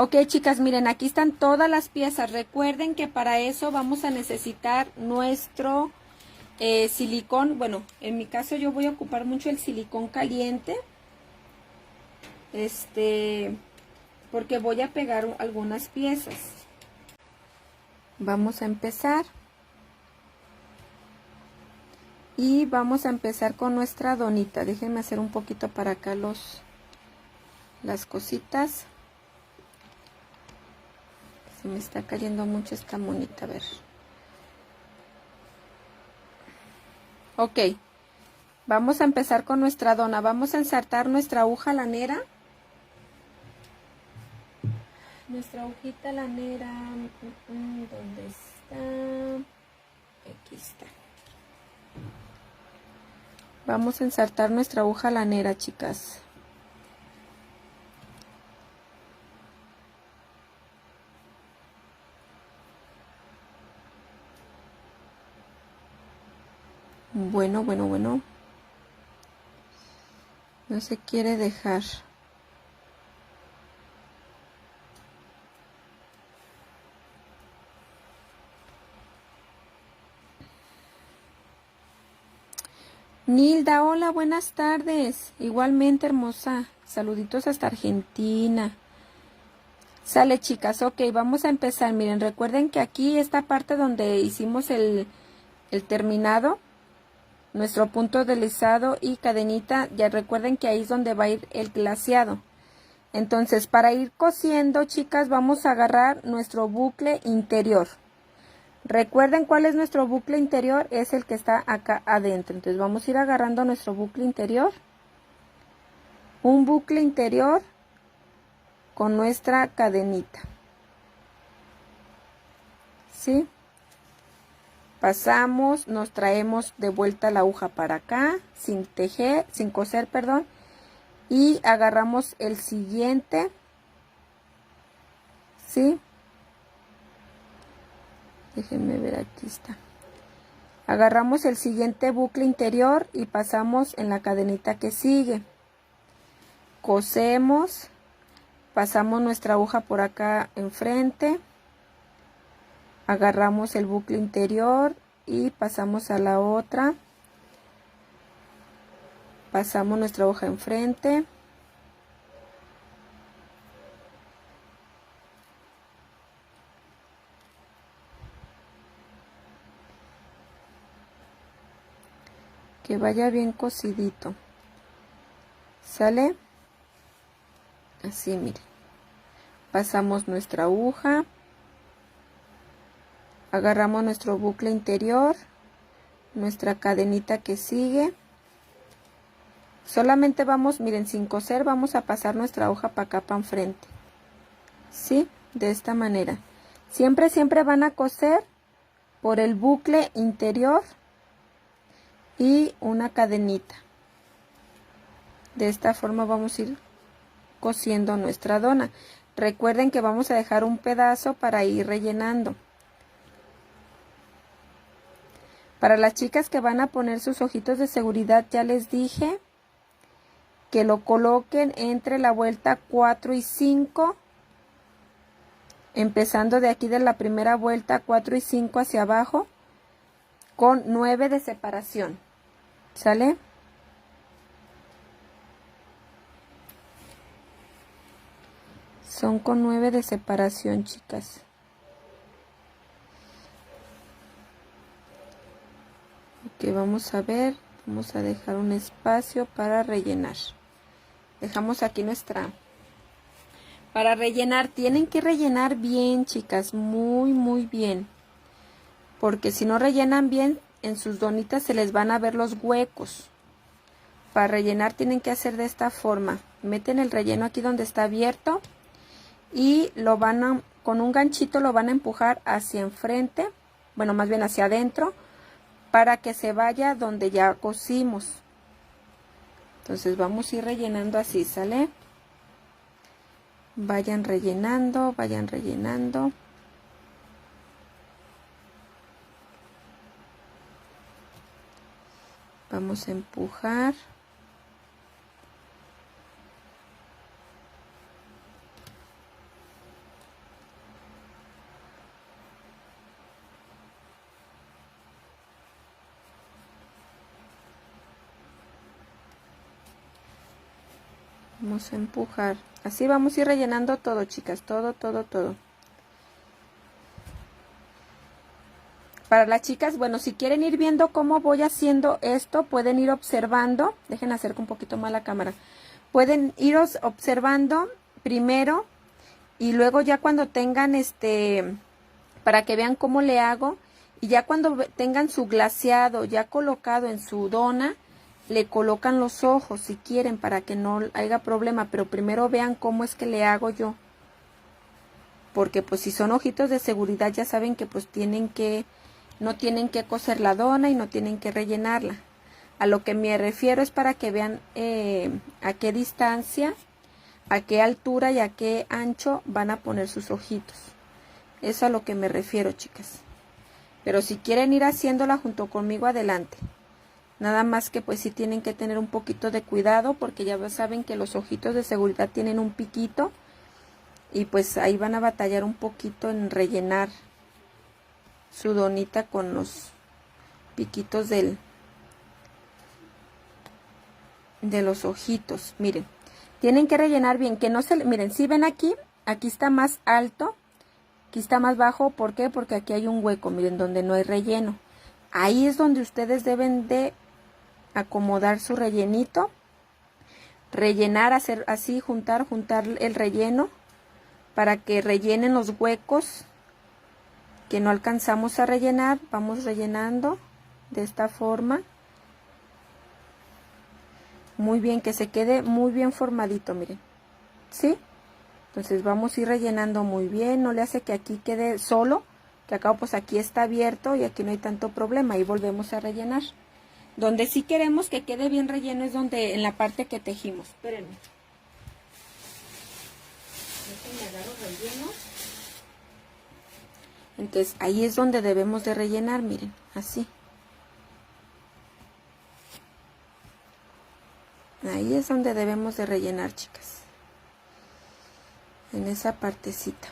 Ok, chicas, miren, aquí están todas las piezas. Recuerden que para eso vamos a necesitar nuestro silicón. Bueno, en mi caso yo voy a ocupar mucho el silicón caliente. Porque voy a pegar algunas piezas. Vamos a empezar. Y vamos a empezar con nuestra donita. Déjenme hacer un poquito para acá las cositas. Se me está cayendo mucho esta monita, a ver. Ok. Vamos a empezar con nuestra dona. Vamos a ensartar nuestra aguja lanera. Nuestra agujita lanera. ¿Dónde está? Aquí está. Vamos a ensartar nuestra aguja lanera, chicas. Bueno. No se quiere dejar. Nilda, hola, buenas tardes. Igualmente, hermosa. Saluditos hasta Argentina. Sale, chicas. Ok, vamos a empezar. Miren, recuerden que aquí esta parte donde hicimos el terminado, nuestro punto deslizado y cadenita, ya recuerden que ahí es donde va a ir el glaseado. Entonces, para ir cosiendo, chicas, vamos a agarrar nuestro bucle interior. Recuerden cuál es nuestro bucle interior, es el que está acá adentro. Entonces vamos a ir agarrando nuestro bucle interior. Un bucle interior con nuestra cadenita. ¿Sí? Pasamos, nos traemos de vuelta la aguja para acá, sin tejer, sin coser, perdón. Y agarramos el siguiente. ¿Sí? Déjenme ver, aquí está. Agarramos el siguiente bucle interior y pasamos en la cadenita que sigue. Cosemos, pasamos nuestra aguja por acá enfrente, agarramos el bucle interior y pasamos a la otra. Pasamos nuestra aguja enfrente. Que vaya bien cosidito. ¿Sale? Así, miren. Pasamos nuestra aguja. Agarramos nuestro bucle interior. Nuestra cadenita que sigue. Solamente vamos, miren, sin coser, vamos a pasar nuestra hoja para acá, para enfrente. ¿Sí? De esta manera. Siempre van a coser por el bucle interior y una cadenita. De esta forma vamos a ir cosiendo nuestra dona. Recuerden que vamos a dejar un pedazo para ir rellenando. Para las chicas que van a poner sus ojitos de seguridad, ya les dije que lo coloquen entre la vuelta 4 y 5, empezando de aquí de la primera vuelta 4 y 5 hacia abajo, con 9 de separación. ¿Sale? Son con 9 de separación, chicas. Ok, vamos a ver, vamos a dejar un espacio para rellenar. Dejamos aquí nuestra... Para rellenar, tienen que rellenar bien, chicas, muy bien. Porque si no rellenan bien, en sus donitas se les van a ver los huecos. Para rellenar tienen que hacer de esta forma. Meten el relleno aquí donde está abierto y lo van a, con un ganchito lo van a empujar hacia enfrente, bueno, más bien hacia adentro, para que se vaya donde ya cosimos. Entonces vamos a ir rellenando así, ¿sale? Vayan rellenando, vayan rellenando. Vamos a empujar. Vamos a empujar. Así vamos a ir rellenando todo, chicas. Todo, todo, todo. Para las chicas, bueno, si quieren ir viendo cómo voy haciendo esto, pueden ir observando. Dejen acercar un poquito más la cámara. Pueden ir observando primero y luego ya cuando tengan para que vean cómo le hago. Y ya cuando tengan su glaseado ya colocado en su dona, le colocan los ojos si quieren para que no haya problema. Pero primero vean cómo es que le hago yo. Porque pues si son ojitos de seguridad ya saben que pues no tienen que coser la dona y no tienen que rellenarla. A lo que me refiero es para que vean a qué distancia, a qué altura y a qué ancho van a poner sus ojitos. Eso a lo que me refiero, chicas. Pero si quieren ir haciéndola junto conmigo, adelante. Nada más que pues sí tienen que tener un poquito de cuidado porque ya saben que los ojitos de seguridad tienen un piquito. Y pues ahí van a batallar un poquito en rellenar su donita con los piquitos de los ojitos. Miren, tienen que rellenar bien, que no se, miren, si ven aquí está más alto, aquí está más bajo. ¿Por qué? Porque aquí hay un hueco, miren, donde no hay relleno. Ahí es donde ustedes deben de acomodar su rellenito, rellenar, hacer así, juntar el relleno para que rellenen los huecos que no alcanzamos a rellenar. Vamos rellenando de esta forma. Muy bien, que se quede muy bien formadito, miren. ¿Sí? Entonces vamos a ir rellenando muy bien. No le hace que aquí quede solo, que acá pues aquí está abierto y aquí no hay tanto problema. Y volvemos a rellenar. Donde sí queremos que quede bien relleno es donde en la parte que tejimos. Espérenme. Déjenme agarro relleno. Entonces ahí es donde debemos de rellenar, miren, así. Ahí es donde debemos de rellenar, chicas. En esa partecita.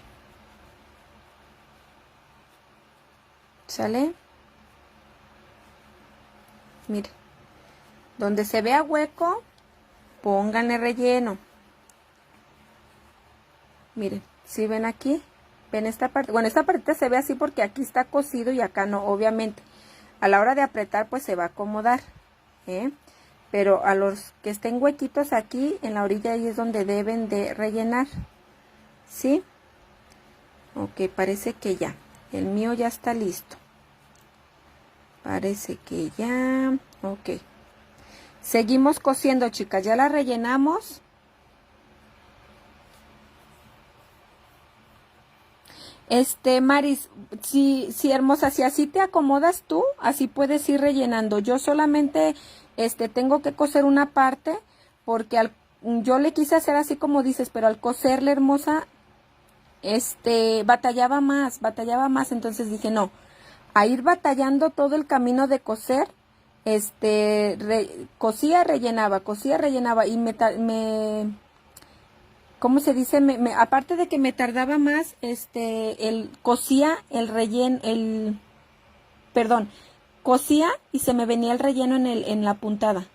¿Sale? Miren. Donde se vea hueco, pónganle relleno. Miren, ¿sí ven aquí? ¿Ven esta parte? Bueno, esta parte se ve así porque aquí está cosido y acá no, obviamente. A la hora de apretar, pues se va a acomodar, ¿eh? Pero a los que estén huequitos aquí, en la orilla, ahí es donde deben de rellenar. ¿Sí? Ok, parece que ya. El mío ya está listo. Parece que ya. Ok. Seguimos cosiendo, chicas. Ya la rellenamos. Maris, si hermosa, si así te acomodas tú, así puedes ir rellenando. Yo solamente, tengo que coser una parte, porque yo le quise hacer así como dices, pero al coserle, hermosa, batallaba más, entonces dije, no, a ir batallando todo el camino de coser, cosía, rellenaba, y ¿cómo se dice? Aparte de que me tardaba más, cosía el relleno, cosía y se me venía el relleno en la puntada,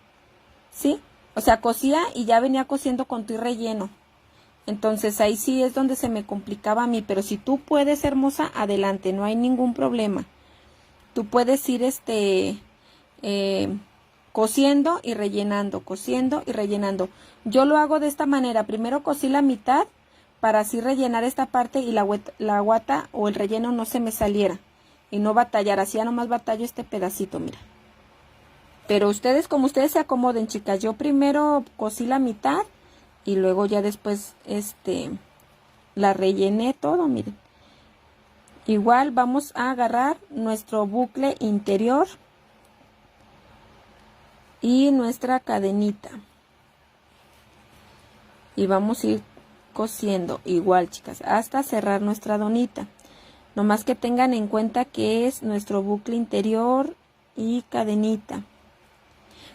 ¿sí? O sea, cosía y ya venía cosiendo con tu relleno. Entonces ahí sí es donde se me complicaba a mí, pero si tú puedes, hermosa, adelante, no hay ningún problema. Tú puedes ir, cosiendo y rellenando, cosiendo y rellenando. Yo lo hago de esta manera. Primero cosí la mitad para así rellenar esta parte y la guata o el relleno no se me saliera y no batallar. Así ya nomás batallo este pedacito, mira. Pero ustedes, como ustedes se acomoden, chicas. Yo primero cosí la mitad y luego ya después, la rellené todo, miren. Igual vamos a agarrar nuestro bucle interior y nuestra cadenita y vamos a ir cosiendo igual, chicas, hasta cerrar nuestra donita. Nomás que tengan en cuenta que es nuestro bucle interior y cadenita.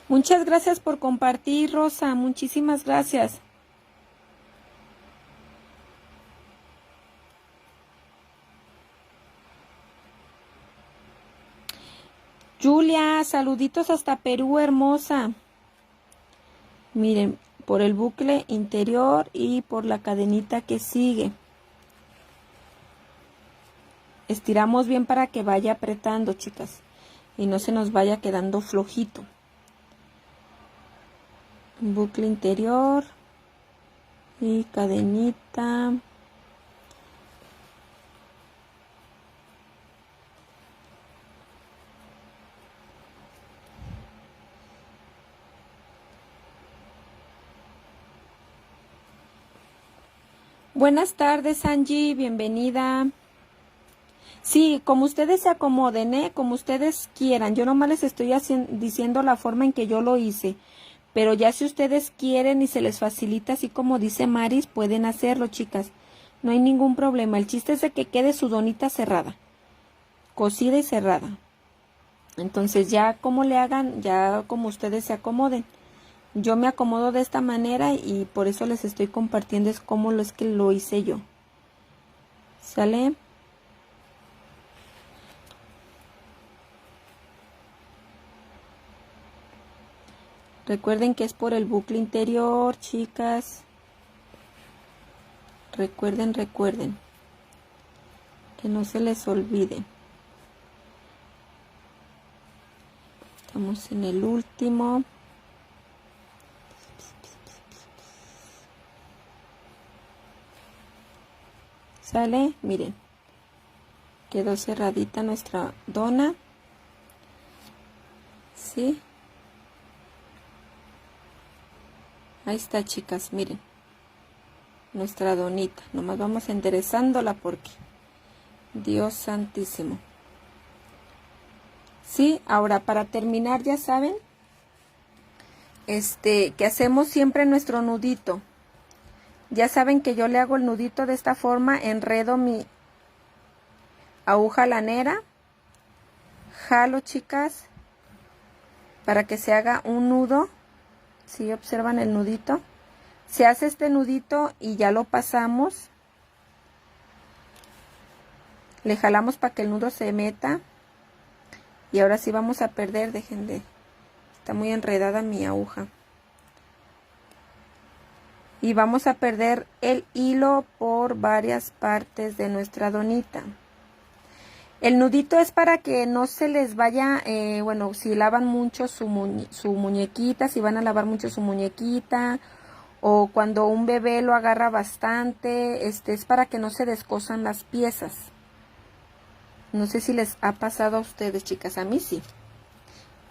Muchas gracias por compartir, Rosa, muchísimas gracias. Julia, saluditos hasta Perú, hermosa. Miren, por el bucle interior y por la cadenita que sigue. Estiramos bien para que vaya apretando, chicas, y no se nos vaya quedando flojito. Bucle interior y cadenita. Buenas tardes, Angie, bienvenida. Sí, como ustedes se acomoden, como ustedes quieran. Yo nomás les estoy diciendo la forma en que yo lo hice. Pero ya si ustedes quieren y se les facilita, así como dice Maris, pueden hacerlo, chicas. No hay ningún problema. El chiste es de que quede su donita cerrada. Cosida y cerrada. Entonces ya como le hagan, ya como ustedes se acomoden. Yo me acomodo de esta manera y por eso les estoy compartiendo es como es que lo hice yo. ¿Sale? Recuerden que es por el bucle interior, chicas. Recuerden. Que no se les olvide. Estamos en el último. ¿Sale? Miren. Quedó cerradita nuestra dona. ¿Sí? Ahí está, chicas, miren. Nuestra donita. Nomás vamos enderezándola porque Dios santísimo. Sí, ahora para terminar ya saben, que hacemos siempre nuestro nudito. Ya saben que yo le hago el nudito de esta forma, enredo mi aguja lanera, jalo, chicas, para que se haga un nudo. ¿Sí observan el nudito? Se hace este nudito y ya lo pasamos. Le jalamos para que el nudo se meta. Y ahora sí vamos a perder, dejen de... Está muy enredada mi aguja. Y vamos a perder el hilo por varias partes de nuestra donita. El nudito es para que no se les vaya, bueno, si lavan mucho su muñequita, si van a lavar mucho su muñequita, o cuando un bebé lo agarra bastante, es para que no se descosan las piezas. No sé si les ha pasado a ustedes, chicas, a mí sí.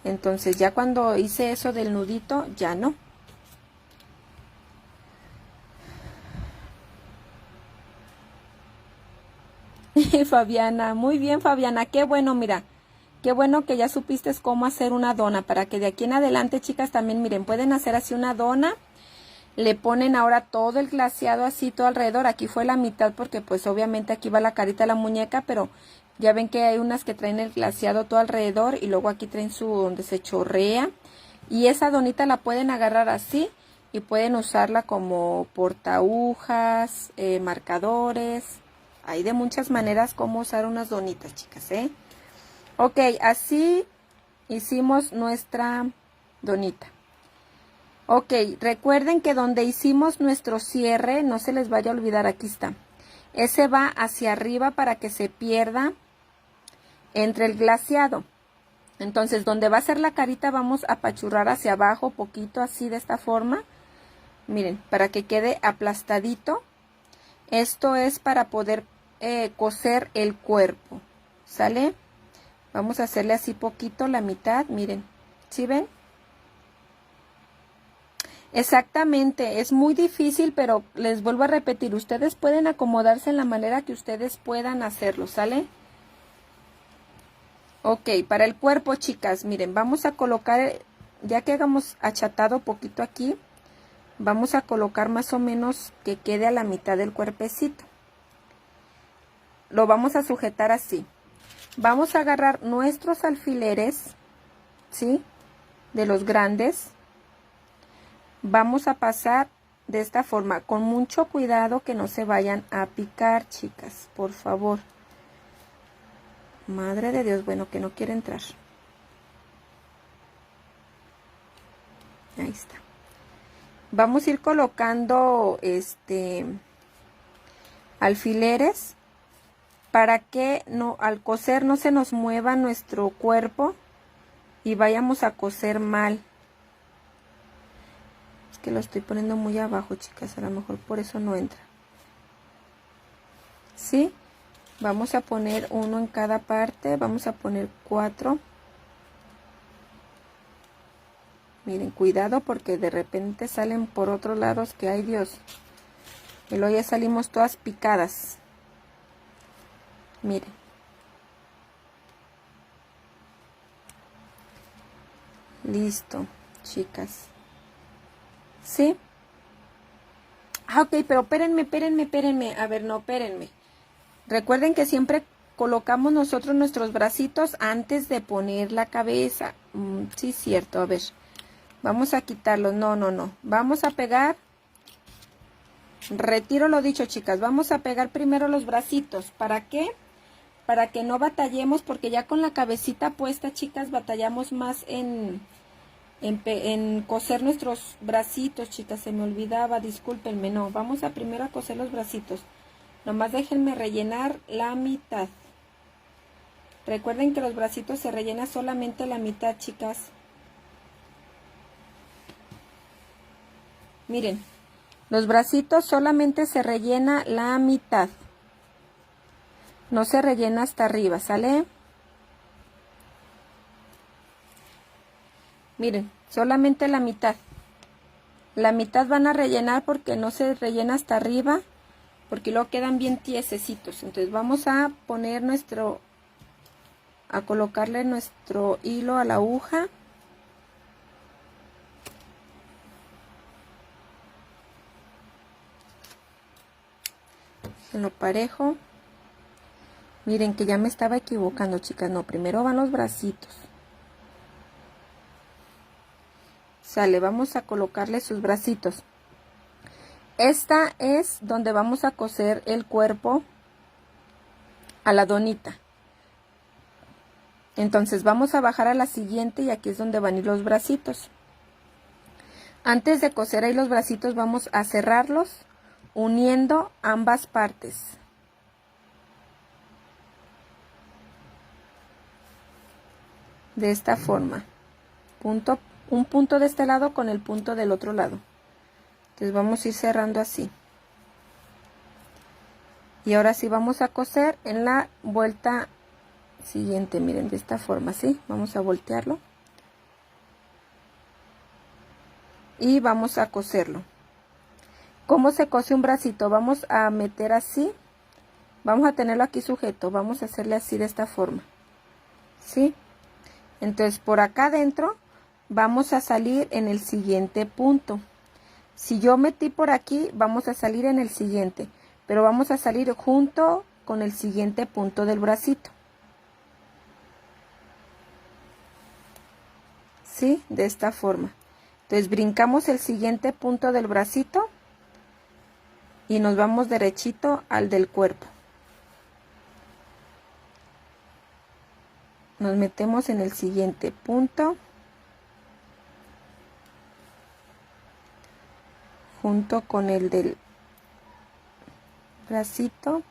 Entonces ya cuando hice eso del nudito, ya no. Fabiana, muy bien, Fabiana, qué bueno, mira, qué bueno que ya supiste cómo hacer una dona, para que de aquí en adelante, chicas, también, miren, pueden hacer así una dona, le ponen ahora todo el glaseado así, todo alrededor, aquí fue la mitad, porque pues obviamente aquí va la carita de la muñeca, pero ya ven que hay unas que traen el glaseado todo alrededor, y luego aquí traen su, donde se chorrea, y esa donita la pueden agarrar así, y pueden usarla como portahojas, marcadores. Hay de muchas maneras cómo usar unas donitas, chicas, ¿eh? Ok, así hicimos nuestra donita. Ok, recuerden que donde hicimos nuestro cierre, no se les vaya a olvidar, aquí está. Ese va hacia arriba para que se pierda entre el glaseado. Entonces, donde va a ser la carita, vamos a apachurrar hacia abajo, poquito así de esta forma. Miren, para que quede aplastadito. Esto es para poder coser el cuerpo, ¿sale? Vamos a hacerle así poquito la mitad, miren, ¿sí ven? Exactamente, es muy difícil, pero les vuelvo a repetir, ustedes pueden acomodarse en la manera que ustedes puedan hacerlo, ¿sale? Ok, para el cuerpo, chicas, miren, vamos a colocar, ya que hagamos achatado poquito aquí, vamos a colocar más o menos que quede a la mitad del cuerpecito. Lo vamos a sujetar así. Vamos a agarrar nuestros alfileres, ¿sí? De los grandes. Vamos a pasar de esta forma, con mucho cuidado que no se vayan a picar, chicas, por favor. Madre de Dios, bueno, que no quiere entrar. Ahí está. Vamos a ir colocando alfileres para que no, al coser no se nos mueva nuestro cuerpo y vayamos a coser mal. Es que lo estoy poniendo muy abajo, chicas, a lo mejor por eso no entra. ¿Sí? Vamos a poner uno en cada parte, vamos a poner 4. Miren, cuidado porque de repente salen por otros lados que ay Dios. Y luego ya salimos todas picadas. Miren. Listo, chicas. ¿Sí? Ah, ok, pero espérenme. A ver, no, espérenme. Recuerden que siempre colocamos nosotros nuestros bracitos antes de poner la cabeza. Sí, cierto, a ver. Vamos a quitarlos. No. Vamos a pegar. Retiro lo dicho, chicas. Vamos a pegar primero los bracitos. ¿Para qué? Para que no batallemos, porque ya con la cabecita puesta, chicas, batallamos más en coser nuestros bracitos, chicas. Se me olvidaba, discúlpenme. No, vamos a primero a coser los bracitos. Nomás déjenme rellenar la mitad. Recuerden que los bracitos se rellena solamente la mitad, chicas. Miren, los bracitos solamente se rellena la mitad. No se rellena hasta arriba, ¿sale? Miren, solamente la mitad. La mitad van a rellenar porque no se rellena hasta arriba, porque luego quedan bien tiesecitos. Entonces vamos a poner a colocarle nuestro hilo a la aguja. En lo parejo. Miren que ya me estaba equivocando, chicas. No, primero van los bracitos. Sale, vamos a colocarle sus bracitos. Esta es donde vamos a coser el cuerpo a la donita. Entonces vamos a bajar a la siguiente y aquí es donde van a ir los bracitos. Antes de coser ahí los bracitos vamos a cerrarlos uniendo ambas partes. De esta forma. Un punto de este lado con el punto del otro lado. Entonces vamos a ir cerrando así. Y ahora sí vamos a coser en la vuelta siguiente, miren, de esta forma, ¿sí? Vamos a voltearlo. Y vamos a coserlo. ¿Cómo se cose un bracito? Vamos a meter así. Vamos a tenerlo aquí sujeto. Vamos a hacerle así de esta forma. ¿Sí? Entonces por acá adentro vamos a salir en el siguiente punto. Si yo metí por aquí, vamos a salir en el siguiente. Pero vamos a salir junto con el siguiente punto del bracito. ¿Sí? De esta forma. Entonces brincamos el siguiente punto del bracito y nos vamos derechito al del cuerpo. Nos metemos en el siguiente punto. Junto con el del bracito.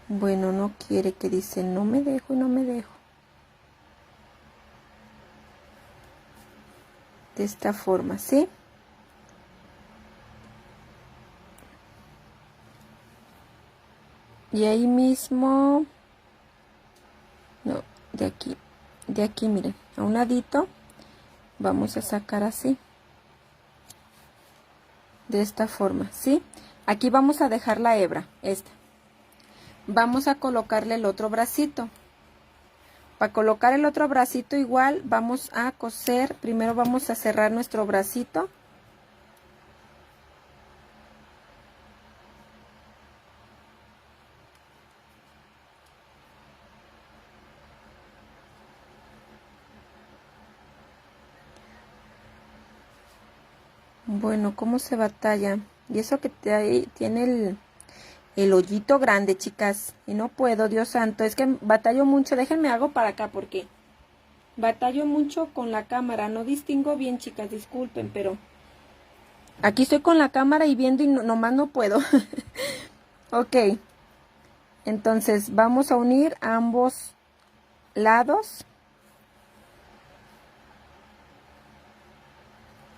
Bueno, no quiere, que dice no me dejo y no me dejo. De esta forma, ¿sí? Y ahí mismo, no, de aquí, miren, a un ladito, vamos a sacar así. De esta forma, ¿sí? Aquí vamos a dejar la hebra, esta. Vamos a colocarle el otro bracito. Para colocar el otro bracito igual vamos a coser, primero vamos a cerrar nuestro bracito. Bueno, ¿cómo se batalla? Y eso que tiene el hoyito grande, chicas. Y no puedo, Dios santo. Es que batallo mucho. Déjenme hago para acá porque batallo mucho con la cámara. No distingo bien, chicas. Disculpen, pero aquí estoy con la cámara y viendo y nomás no puedo. Ok. Entonces vamos a unir ambos lados.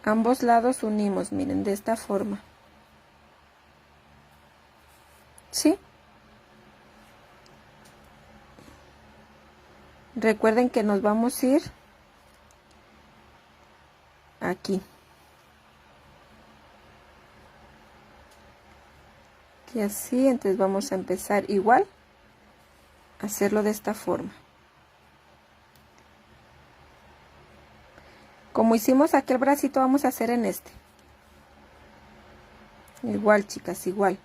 Ambos lados unimos, miren, de esta forma. ¿Sí? Recuerden que nos vamos a ir aquí. Y así, entonces vamos a empezar igual a hacerlo de esta forma. Como hicimos aquel bracito, vamos a hacer en este. Igual, chicas, igual.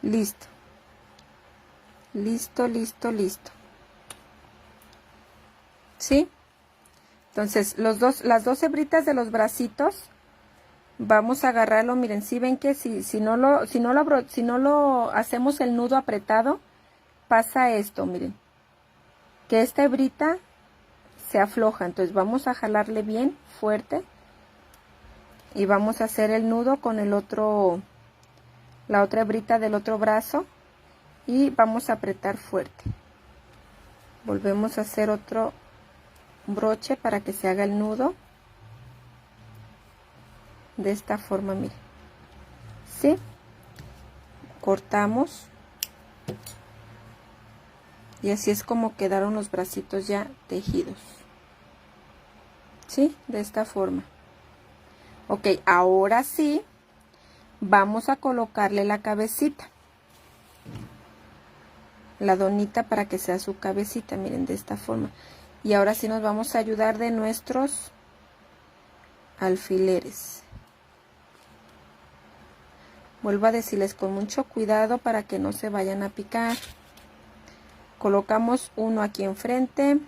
Listo. Listo, listo, listo. ¿Sí? Entonces, las dos hebritas de los bracitos, vamos a agarrarlo. Miren, si ven que si no lo hacemos el nudo apretado, pasa esto, miren. Que esta hebrita se afloja. Entonces, vamos a jalarle bien fuerte. Y vamos a hacer el nudo con el otro, la otra hebrita del otro brazo. Y vamos a apretar fuerte. Volvemos a hacer otro broche para que se haga el nudo de esta forma, miren. ¿Sí? Cortamos y así es como quedaron los bracitos ya tejidos. ¿Sí? De esta forma. Ok, ahora sí vamos a colocarle la cabecita, la donita, para que sea su cabecita, miren, de esta forma. Y ahora sí nos vamos a ayudar de nuestros alfileres. Vuelvo a decirles con mucho cuidado para que no se vayan a picar. Colocamos uno aquí enfrente,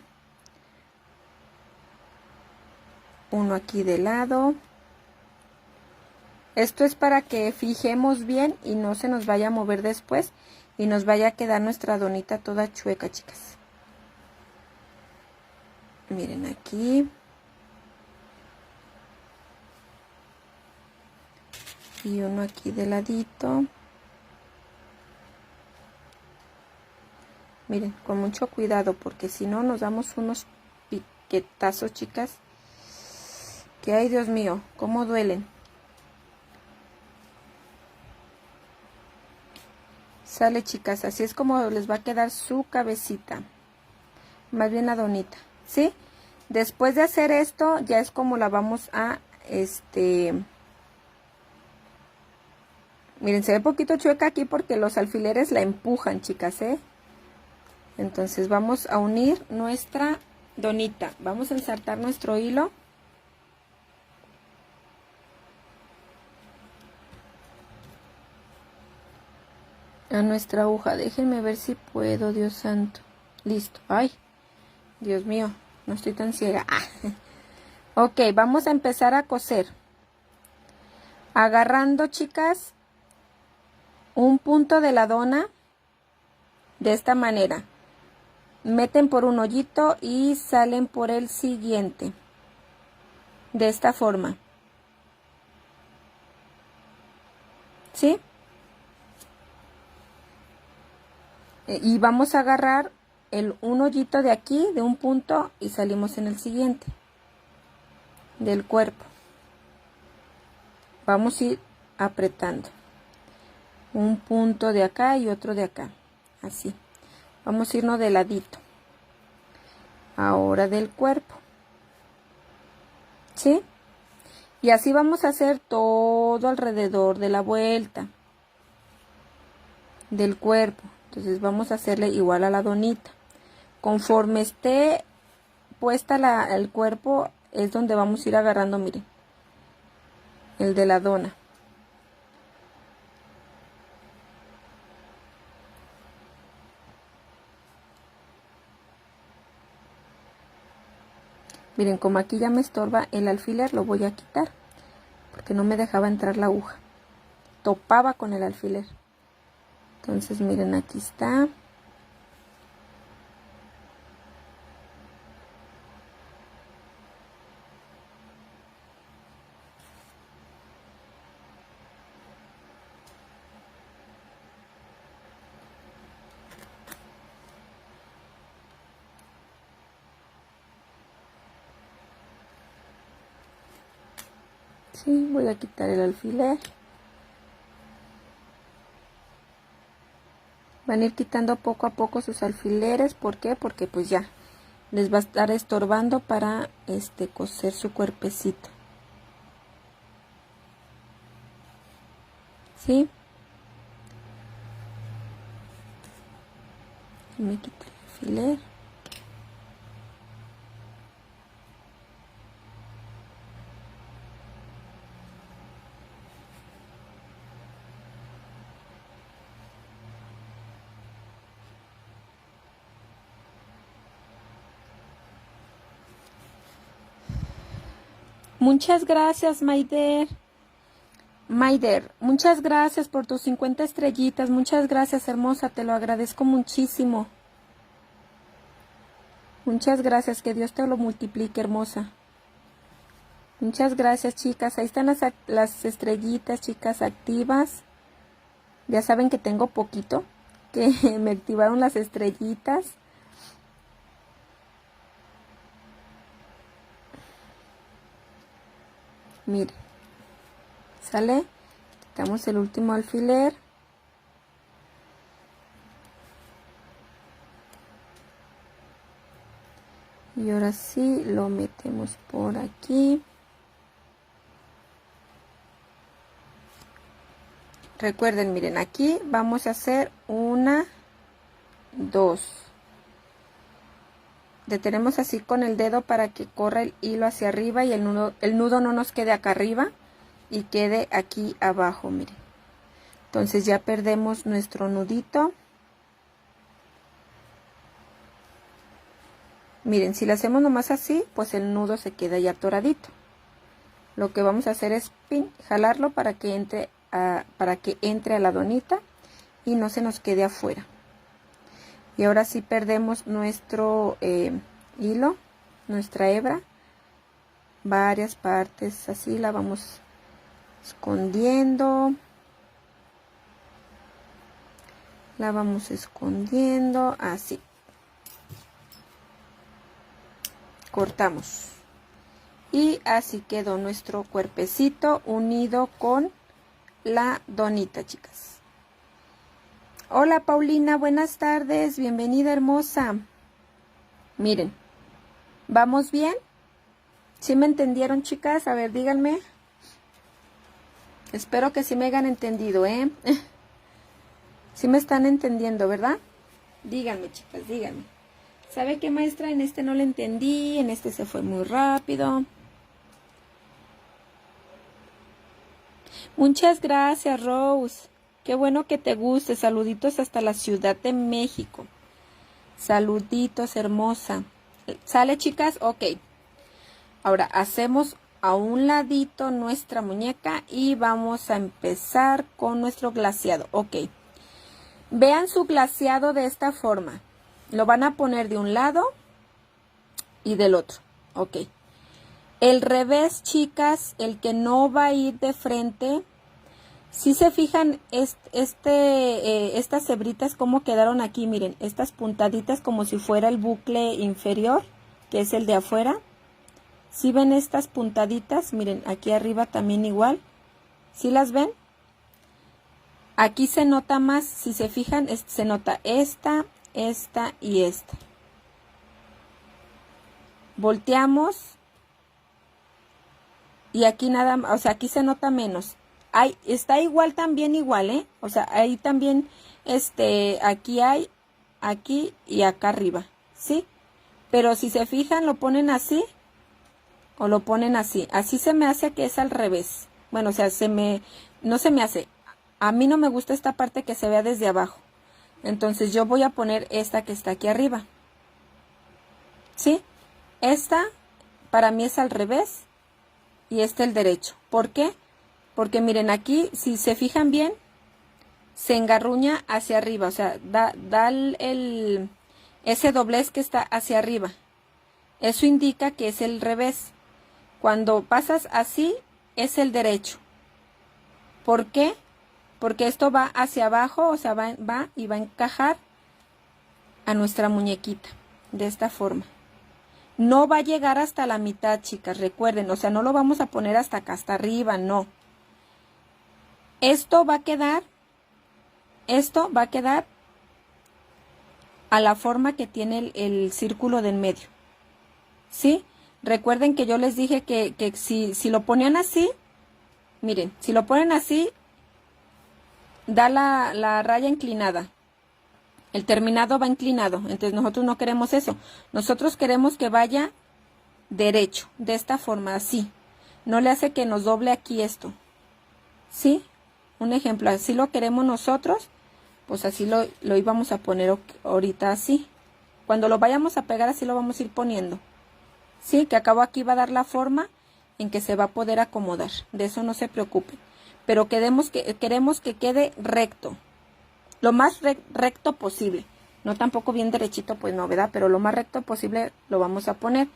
uno aquí de lado. Esto es para que fijemos bien y no se nos vaya a mover después y nos vaya a quedar nuestra donita toda chueca, chicas. Miren aquí. Y uno aquí de ladito. Miren, con mucho cuidado porque si no nos damos unos piquetazos, chicas. Que ay, Dios mío, cómo duelen. Sale, chicas, así es como les va a quedar su cabecita. Más bien la donita, ¿sí? Después de hacer esto, ya es como la vamos a, miren, se ve poquito chueca aquí porque los alfileres la empujan, chicas, ¿eh? Entonces vamos a unir nuestra donita. Vamos a ensartar nuestro hilo. A nuestra aguja. Déjenme ver si puedo, Dios santo. Listo. Ay, Dios mío, no estoy tan ciega. Ok, vamos a empezar a coser. Agarrando, chicas, un punto de la dona de esta manera. Meten por un hoyito y salen por el siguiente. De esta forma. ¿Sí? Y vamos a agarrar un hoyito de aquí, de un punto, y salimos en el siguiente. Del cuerpo. Vamos a ir apretando. Un punto de acá y otro de acá. Así. Vamos a irnos de ladito. Ahora del cuerpo. ¿Sí? Y así vamos a hacer todo alrededor de la vuelta. Del cuerpo. Entonces vamos a hacerle igual a la donita. Conforme esté puesta el cuerpo es donde vamos a ir agarrando, miren. El de la dona. Miren, como aquí ya me estorba el alfiler, lo voy a quitar, porque no me dejaba entrar la aguja. Topaba con el alfiler. Entonces, miren, aquí está. Sí, voy a quitar el alfiler. Van a ir quitando poco a poco sus alfileres. ¿Por qué? Porque pues ya les va a estar estorbando para coser su cuerpecito. ¿Sí? Me quito el alfiler. Muchas gracias, Maider. Maider, muchas gracias por tus 50 estrellitas. Muchas gracias, hermosa. Te lo agradezco muchísimo. Muchas gracias. Que Dios te lo multiplique, hermosa. Muchas gracias, chicas. Ahí están las estrellitas, chicas, activas. Ya saben que tengo poquito, que me activaron las estrellitas. Miren, ¿sale? Quitamos el último alfiler. Y ahora sí, lo metemos por aquí. Recuerden, miren, aquí vamos a hacer 1, 2. Detenemos así con el dedo para que corra el hilo hacia arriba y el nudo no nos quede acá arriba y quede aquí abajo, miren. Entonces ya perdemos nuestro nudito. Miren, si lo hacemos nomás así, pues el nudo se queda ya atoradito. Lo que vamos a hacer es jalarlo para que entre a la donita y no se nos quede afuera. Y ahora sí perdemos nuestro hilo, nuestra hebra, varias partes, así la vamos escondiendo. La vamos escondiendo, así. Cortamos. Y así quedó nuestro cuerpecito unido con la donita, chicas. Hola, Paulina, buenas tardes. Bienvenida, hermosa. Miren, ¿vamos bien? ¿Sí me entendieron, chicas? A ver, díganme. Espero que sí me hayan entendido, ¿eh? Sí me están entendiendo, ¿verdad? Díganme, chicas, díganme. ¿Sabe qué, maestra? En este no le entendí, en este se fue muy rápido. Muchas gracias, Rose. Qué bueno que te guste. Saluditos hasta la Ciudad de México. Saluditos, hermosa. ¿Sale, chicas? Ok. Ahora hacemos a un ladito nuestra muñeca y vamos a empezar con nuestro glaseado. Ok. Vean su glaseado de esta forma. Lo van a poner de un lado y del otro. Ok. El revés, chicas, el que no va a ir de frente. Si se fijan, estas hebritas como quedaron aquí, miren, estas puntaditas como si fuera el bucle inferior, que es el de afuera. Si ven estas puntaditas, miren, aquí arriba también igual. ¿Sí las ven? Aquí se nota más, si se fijan, se nota esta y esta. Volteamos y aquí nada más, o sea, aquí se nota menos. Ahí está igual también igual, ¿eh? O sea, ahí también, aquí hay, aquí y acá arriba, ¿sí? Pero si se fijan, lo ponen así o lo ponen así. Así se me hace que es al revés. Bueno, o sea, no se me hace. A mí no me gusta esta parte que se vea desde abajo. Entonces yo voy a poner esta que está aquí arriba. ¿Sí? Esta para mí es al revés y este el derecho. ¿Por qué? Porque miren aquí, si se fijan bien, se engarruña hacia arriba, o sea, da ese doblez que está hacia arriba. Eso indica que es el revés. Cuando pasas así, es el derecho. ¿Por qué? Porque esto va hacia abajo, o sea, va y va a encajar a nuestra muñequita, de esta forma. No va a llegar hasta la mitad, chicas, recuerden, o sea, no lo vamos a poner hasta acá, hasta arriba, no. Esto va a quedar a la forma que tiene el círculo del medio, ¿sí? Recuerden que yo les dije que si lo ponían así, miren, si lo ponen así, da la raya inclinada. El terminado va inclinado, entonces nosotros no queremos eso. Nosotros queremos que vaya derecho, de esta forma, así. No le hace que nos doble aquí esto, ¿sí? Un ejemplo, así lo queremos nosotros, pues así lo íbamos a poner ahorita así. Cuando lo vayamos a pegar así lo vamos a ir poniendo, ¿sí? Que acabo aquí va a dar la forma en que se va a poder acomodar. De eso no se preocupen. Pero queremos que quede recto. Lo más recto posible. No tampoco bien derechito, pues no, ¿verdad? Pero lo más recto posible lo vamos a poner.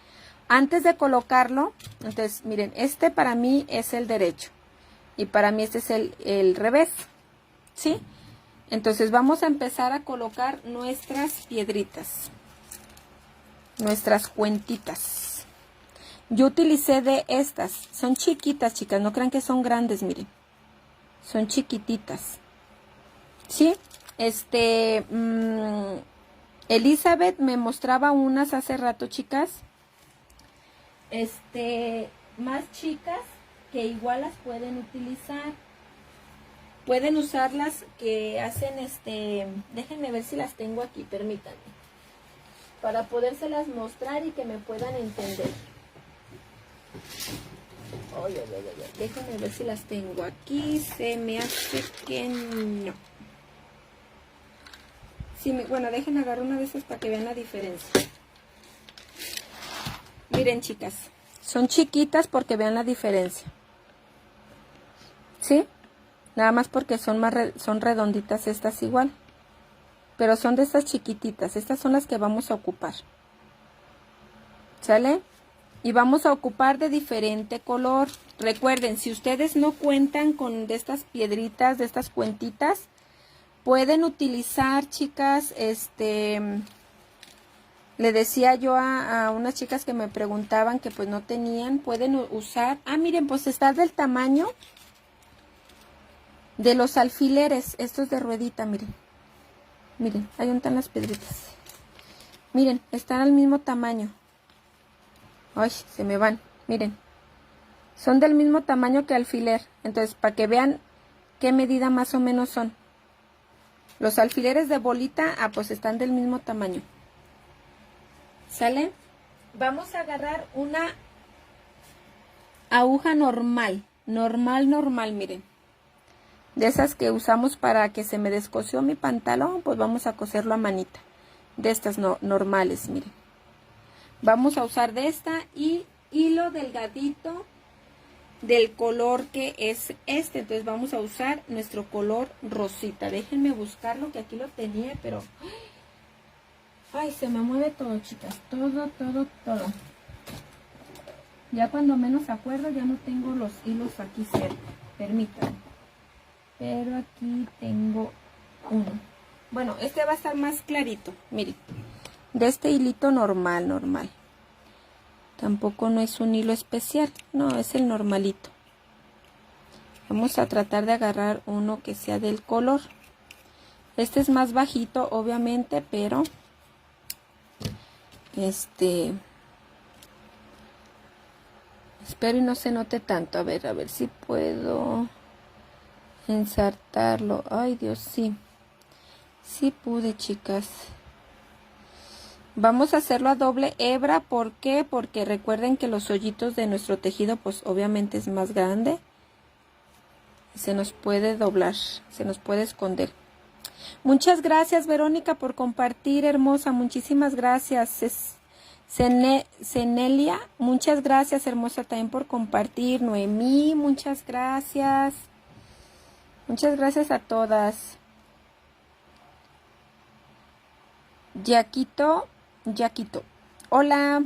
Antes de colocarlo, entonces, miren, este para mí es el derecho. Y para mí este es el revés, ¿sí? Entonces vamos a empezar a colocar nuestras piedritas. Nuestras cuentitas. Yo utilicé de estas. Son chiquitas, chicas. No crean que son grandes, miren. Son chiquititas. ¿Sí? Elizabeth me mostraba unas hace rato, chicas. Más chicas que igual las pueden utilizar. Pueden usarlas que hacen déjenme ver si las tengo aquí, permítanme. Para podérselas mostrar y que me puedan entender. Déjenme ver si las tengo aquí. Se me hace que no. Sí, bueno, déjenme agarrar una de esas para que vean la diferencia. Miren, chicas, son chiquitas porque vean la diferencia. ¿Sí? Nada más porque son redonditas estas igual. Pero son de estas chiquititas. Estas son las que vamos a ocupar. ¿Sale? Y vamos a ocupar de diferente color. Recuerden, si ustedes no cuentan con de estas piedritas, de estas cuentitas, pueden utilizar, chicas, le decía yo a unas chicas que me preguntaban que pues no tenían, pueden usar, miren, pues está del tamaño de los alfileres, estos de ruedita, miren. Miren, ahí están las piedritas. Miren, están al mismo tamaño. Ay, se me van, miren. Son del mismo tamaño que alfiler, entonces para que vean qué medida más o menos son. Los alfileres de bolita, pues están del mismo tamaño. ¿Sale? Vamos a agarrar una aguja normal, miren. De esas que usamos para que se me descosió mi pantalón, pues vamos a coserlo a manita. De estas normales, miren. Vamos a usar de esta y hilo delgadito del color que es este. Entonces vamos a usar nuestro color rosita. Déjenme buscarlo, que aquí lo tenía, pero ay, se me mueve todo, chicas. Todo. Ya cuando menos acuerdo ya no tengo los hilos aquí cerca. Permítanme. Pero aquí tengo uno. Bueno, este va a estar más clarito. Miren. De este hilito normal. Tampoco no es un hilo especial. No, es el normalito. Vamos a tratar de agarrar uno que sea del color. Este es más bajito, obviamente, pero espero y no se note tanto. A ver si puedo ensartarlo. Ay, Dios, sí. Sí pude, chicas. Vamos a hacerlo a doble hebra. ¿Por qué? Porque recuerden que los hoyitos de nuestro tejido, pues obviamente es más grande. Se nos puede doblar, se nos puede esconder. Muchas gracias, Verónica, por compartir, hermosa. Muchísimas gracias. Cenelia, muchas gracias, hermosa, también por compartir. Noemí, muchas gracias. Muchas gracias a todas. Yaquito. Hola,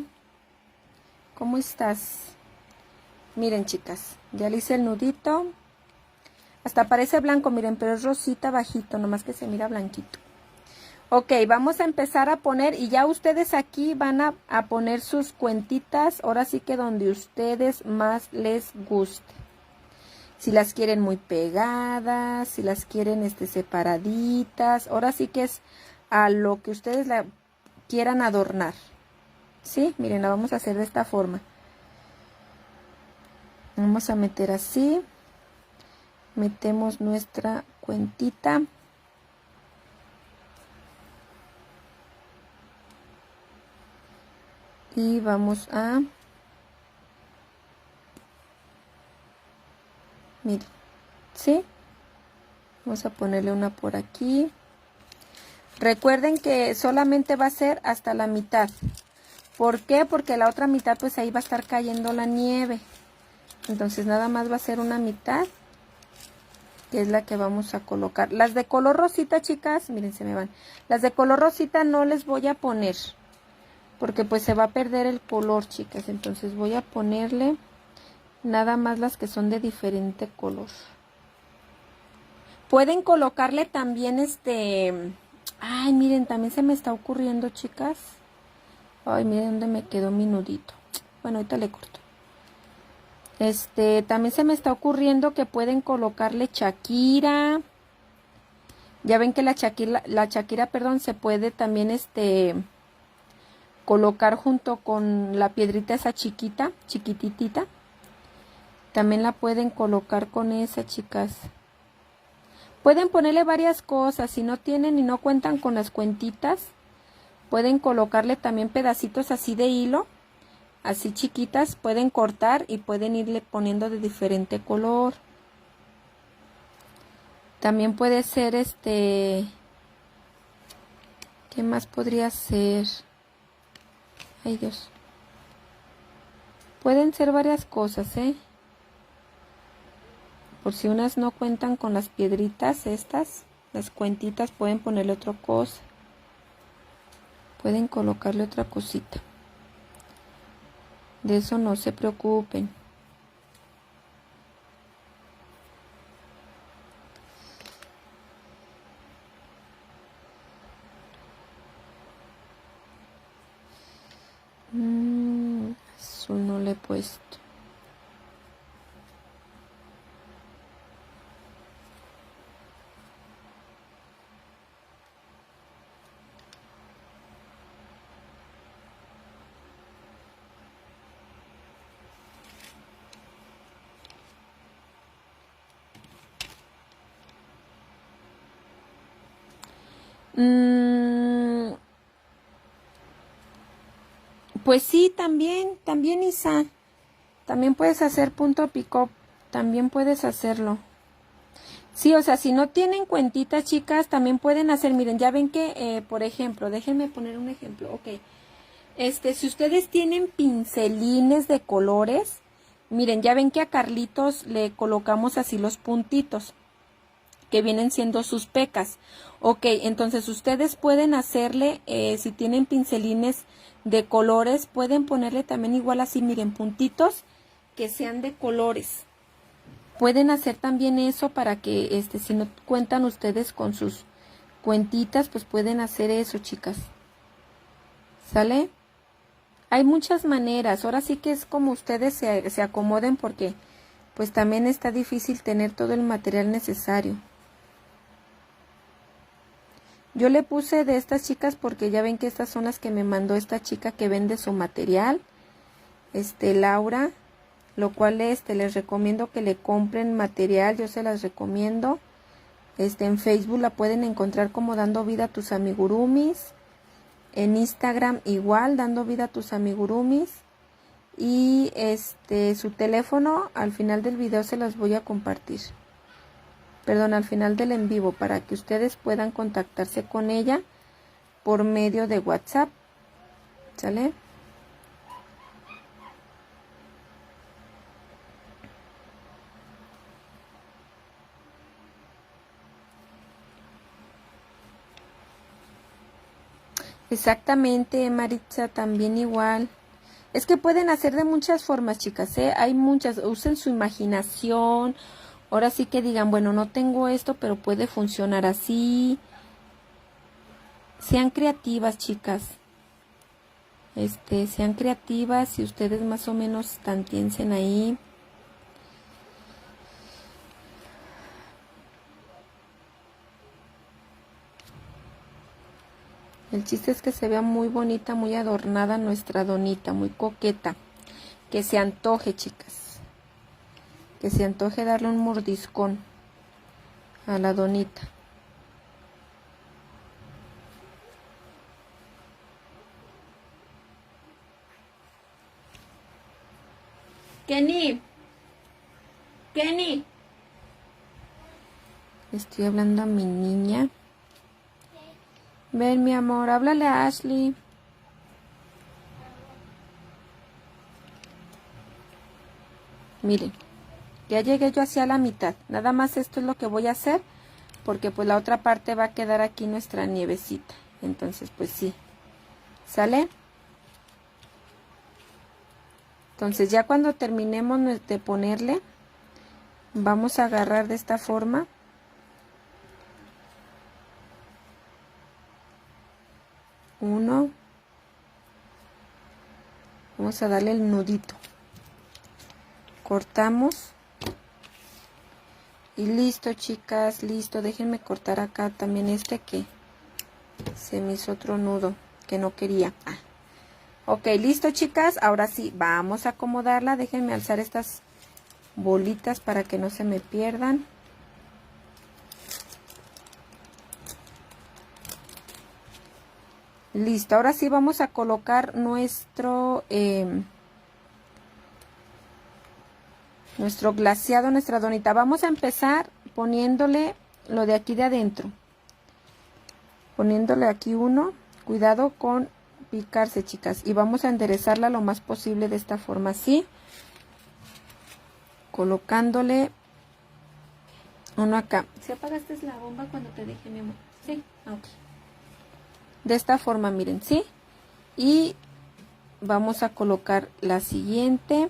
¿cómo estás? Miren, chicas, ya le hice el nudito. Hasta parece blanco, miren, pero es rosita bajito, nomás que se mira blanquito. Ok, vamos a empezar a poner, y ya ustedes aquí van a poner sus cuentitas, ahora sí que donde ustedes más les guste. Si las quieren muy pegadas, si las quieren separaditas, ahora sí que es a lo que ustedes la quieran adornar. ¿Sí? Miren, la vamos a hacer de esta forma. Vamos a meter así. Metemos nuestra cuentita. Y vamos a... Miren, ¿sí? Vamos a ponerle una por aquí. Recuerden que solamente va a ser hasta la mitad. ¿Por qué? Porque la otra mitad, pues ahí va a estar cayendo la nieve. Entonces nada más va a ser una mitad, que es la que vamos a colocar. Las de color rosita, chicas, miren, se me van. Las de color rosita no les voy a poner, porque pues se va a perder el color, chicas. Entonces voy a ponerle nada más las que son de diferente color. Pueden colocarle también Ay, miren, también se me está ocurriendo, chicas. Ay, miren dónde me quedó mi nudito. Bueno, ahorita le corto. También se me está ocurriendo que pueden colocarle Shakira. Ya ven que la Shakira, perdón, se puede también colocar junto con la piedrita esa chiquititita. También la pueden colocar con esa, chicas. Pueden ponerle varias cosas, si no tienen y no cuentan con las cuentitas, pueden colocarle también pedacitos así de hilo, así chiquitas, pueden cortar y pueden irle poniendo de diferente color. También puede ser ¿qué más podría ser? Ay, Dios. Pueden ser varias cosas, Por si unas no cuentan con las piedritas estas, las cuentitas, pueden ponerle otra cosa. Pueden colocarle otra cosita. De eso no se preocupen. Azul no le he puesto. Pues sí, también Isa. También puedes hacer punto pick-up. También puedes hacerlo. Sí, o sea, si no tienen cuentitas, chicas, también pueden hacer, miren, ya ven que, por ejemplo, déjenme poner un ejemplo, ok. Si ustedes tienen pincelines de colores, miren, ya ven que a Carlitos le colocamos así los puntitos, que vienen siendo sus pecas. Ok, entonces ustedes pueden hacerle, si tienen pincelines de colores, pueden ponerle también igual así, miren, puntitos que sean de colores. Pueden hacer también eso para que, si no cuentan ustedes con sus cuentitas, pues pueden hacer eso, chicas. ¿Sale? Hay muchas maneras. Ahora sí que es como ustedes se acomoden, porque pues también está difícil tener todo el material necesario. Yo le puse de estas chicas porque ya ven que estas son las que me mandó esta chica que vende su material, Laura, lo cual les recomiendo que le compren material, yo se las recomiendo. En Facebook la pueden encontrar como Dando Vida a Tus Amigurumis, en Instagram igual, Dando Vida a Tus Amigurumis, y su teléfono al final del video se los voy a compartir. Perdón, al final del en vivo, para que ustedes puedan contactarse con ella por medio de WhatsApp. ¿Sale? Exactamente, Maritza, también igual. Es que pueden hacer de muchas formas, chicas, ¿eh? Hay muchas, usen su imaginación. Ahora sí que digan, bueno, no tengo esto, pero puede funcionar así. Sean creativas, chicas. Sean creativas y ustedes más o menos tantiensen ahí. El chiste es que se vea muy bonita, muy adornada nuestra donita, muy coqueta. Que se antoje, chicas. Que se antoje darle un mordiscón a la donita. Kenny. Kenny. Estoy hablando a mi niña. Ven, mi amor, háblale a Ashley. Miren, ya llegué yo hacia la mitad. Nada más esto es lo que voy a hacer, porque pues la otra parte va a quedar aquí nuestra nievecita. Entonces, pues sí. ¿Sale? Entonces, ya cuando terminemos de ponerle, vamos a agarrar de esta forma. Uno. Vamos a darle el nudito. Cortamos. Y listo, chicas, listo. Déjenme cortar acá también que se me hizo otro nudo que no quería. Ok, listo, chicas. Ahora sí, vamos a acomodarla. Déjenme alzar estas bolitas para que no se me pierdan. Listo, ahora sí vamos a colocar nuestro glaseado, nuestra donita. Vamos a empezar poniéndole lo de aquí de adentro. Poniéndole aquí uno. Cuidado con picarse, chicas. Y vamos a enderezarla lo más posible de esta forma, así. Colocándole uno acá. ¿Si apagaste la bomba cuando te dejé, mi amor? Sí, ok. De esta forma, miren, ¿sí? Y vamos a colocar la siguiente.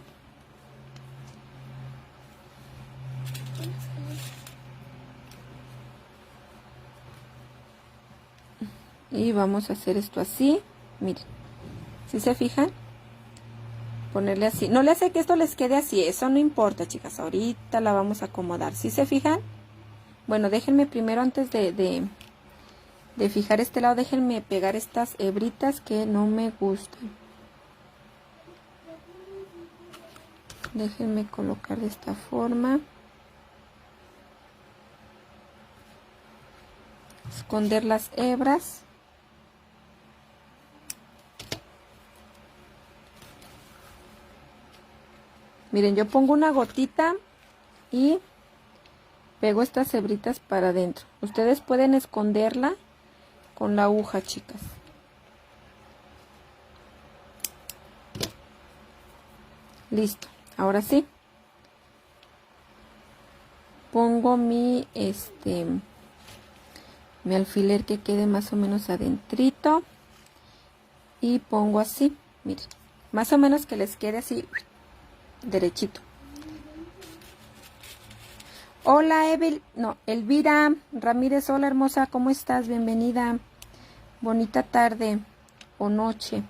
Y vamos a hacer esto así. Miren, ¿sí se fijan? Ponerle así. No le hace que esto les quede así. Eso no importa, chicas. Ahorita la vamos a acomodar. ¿Sí se fijan? Bueno, déjenme primero antes de fijar este lado, déjenme pegar estas hebritas que no me gustan. Déjenme colocar de esta forma. Esconder las hebras. Miren, yo pongo una gotita y pego estas hebritas para adentro. Ustedes pueden esconderla con la aguja, chicas. Listo. Ahora sí. Pongo mi alfiler que quede más o menos adentrito. Y pongo así, miren. Más o menos que les quede así derechito. Hola, Elvira Ramírez, hola hermosa, ¿cómo estás? Bienvenida. Bonita tarde o noche.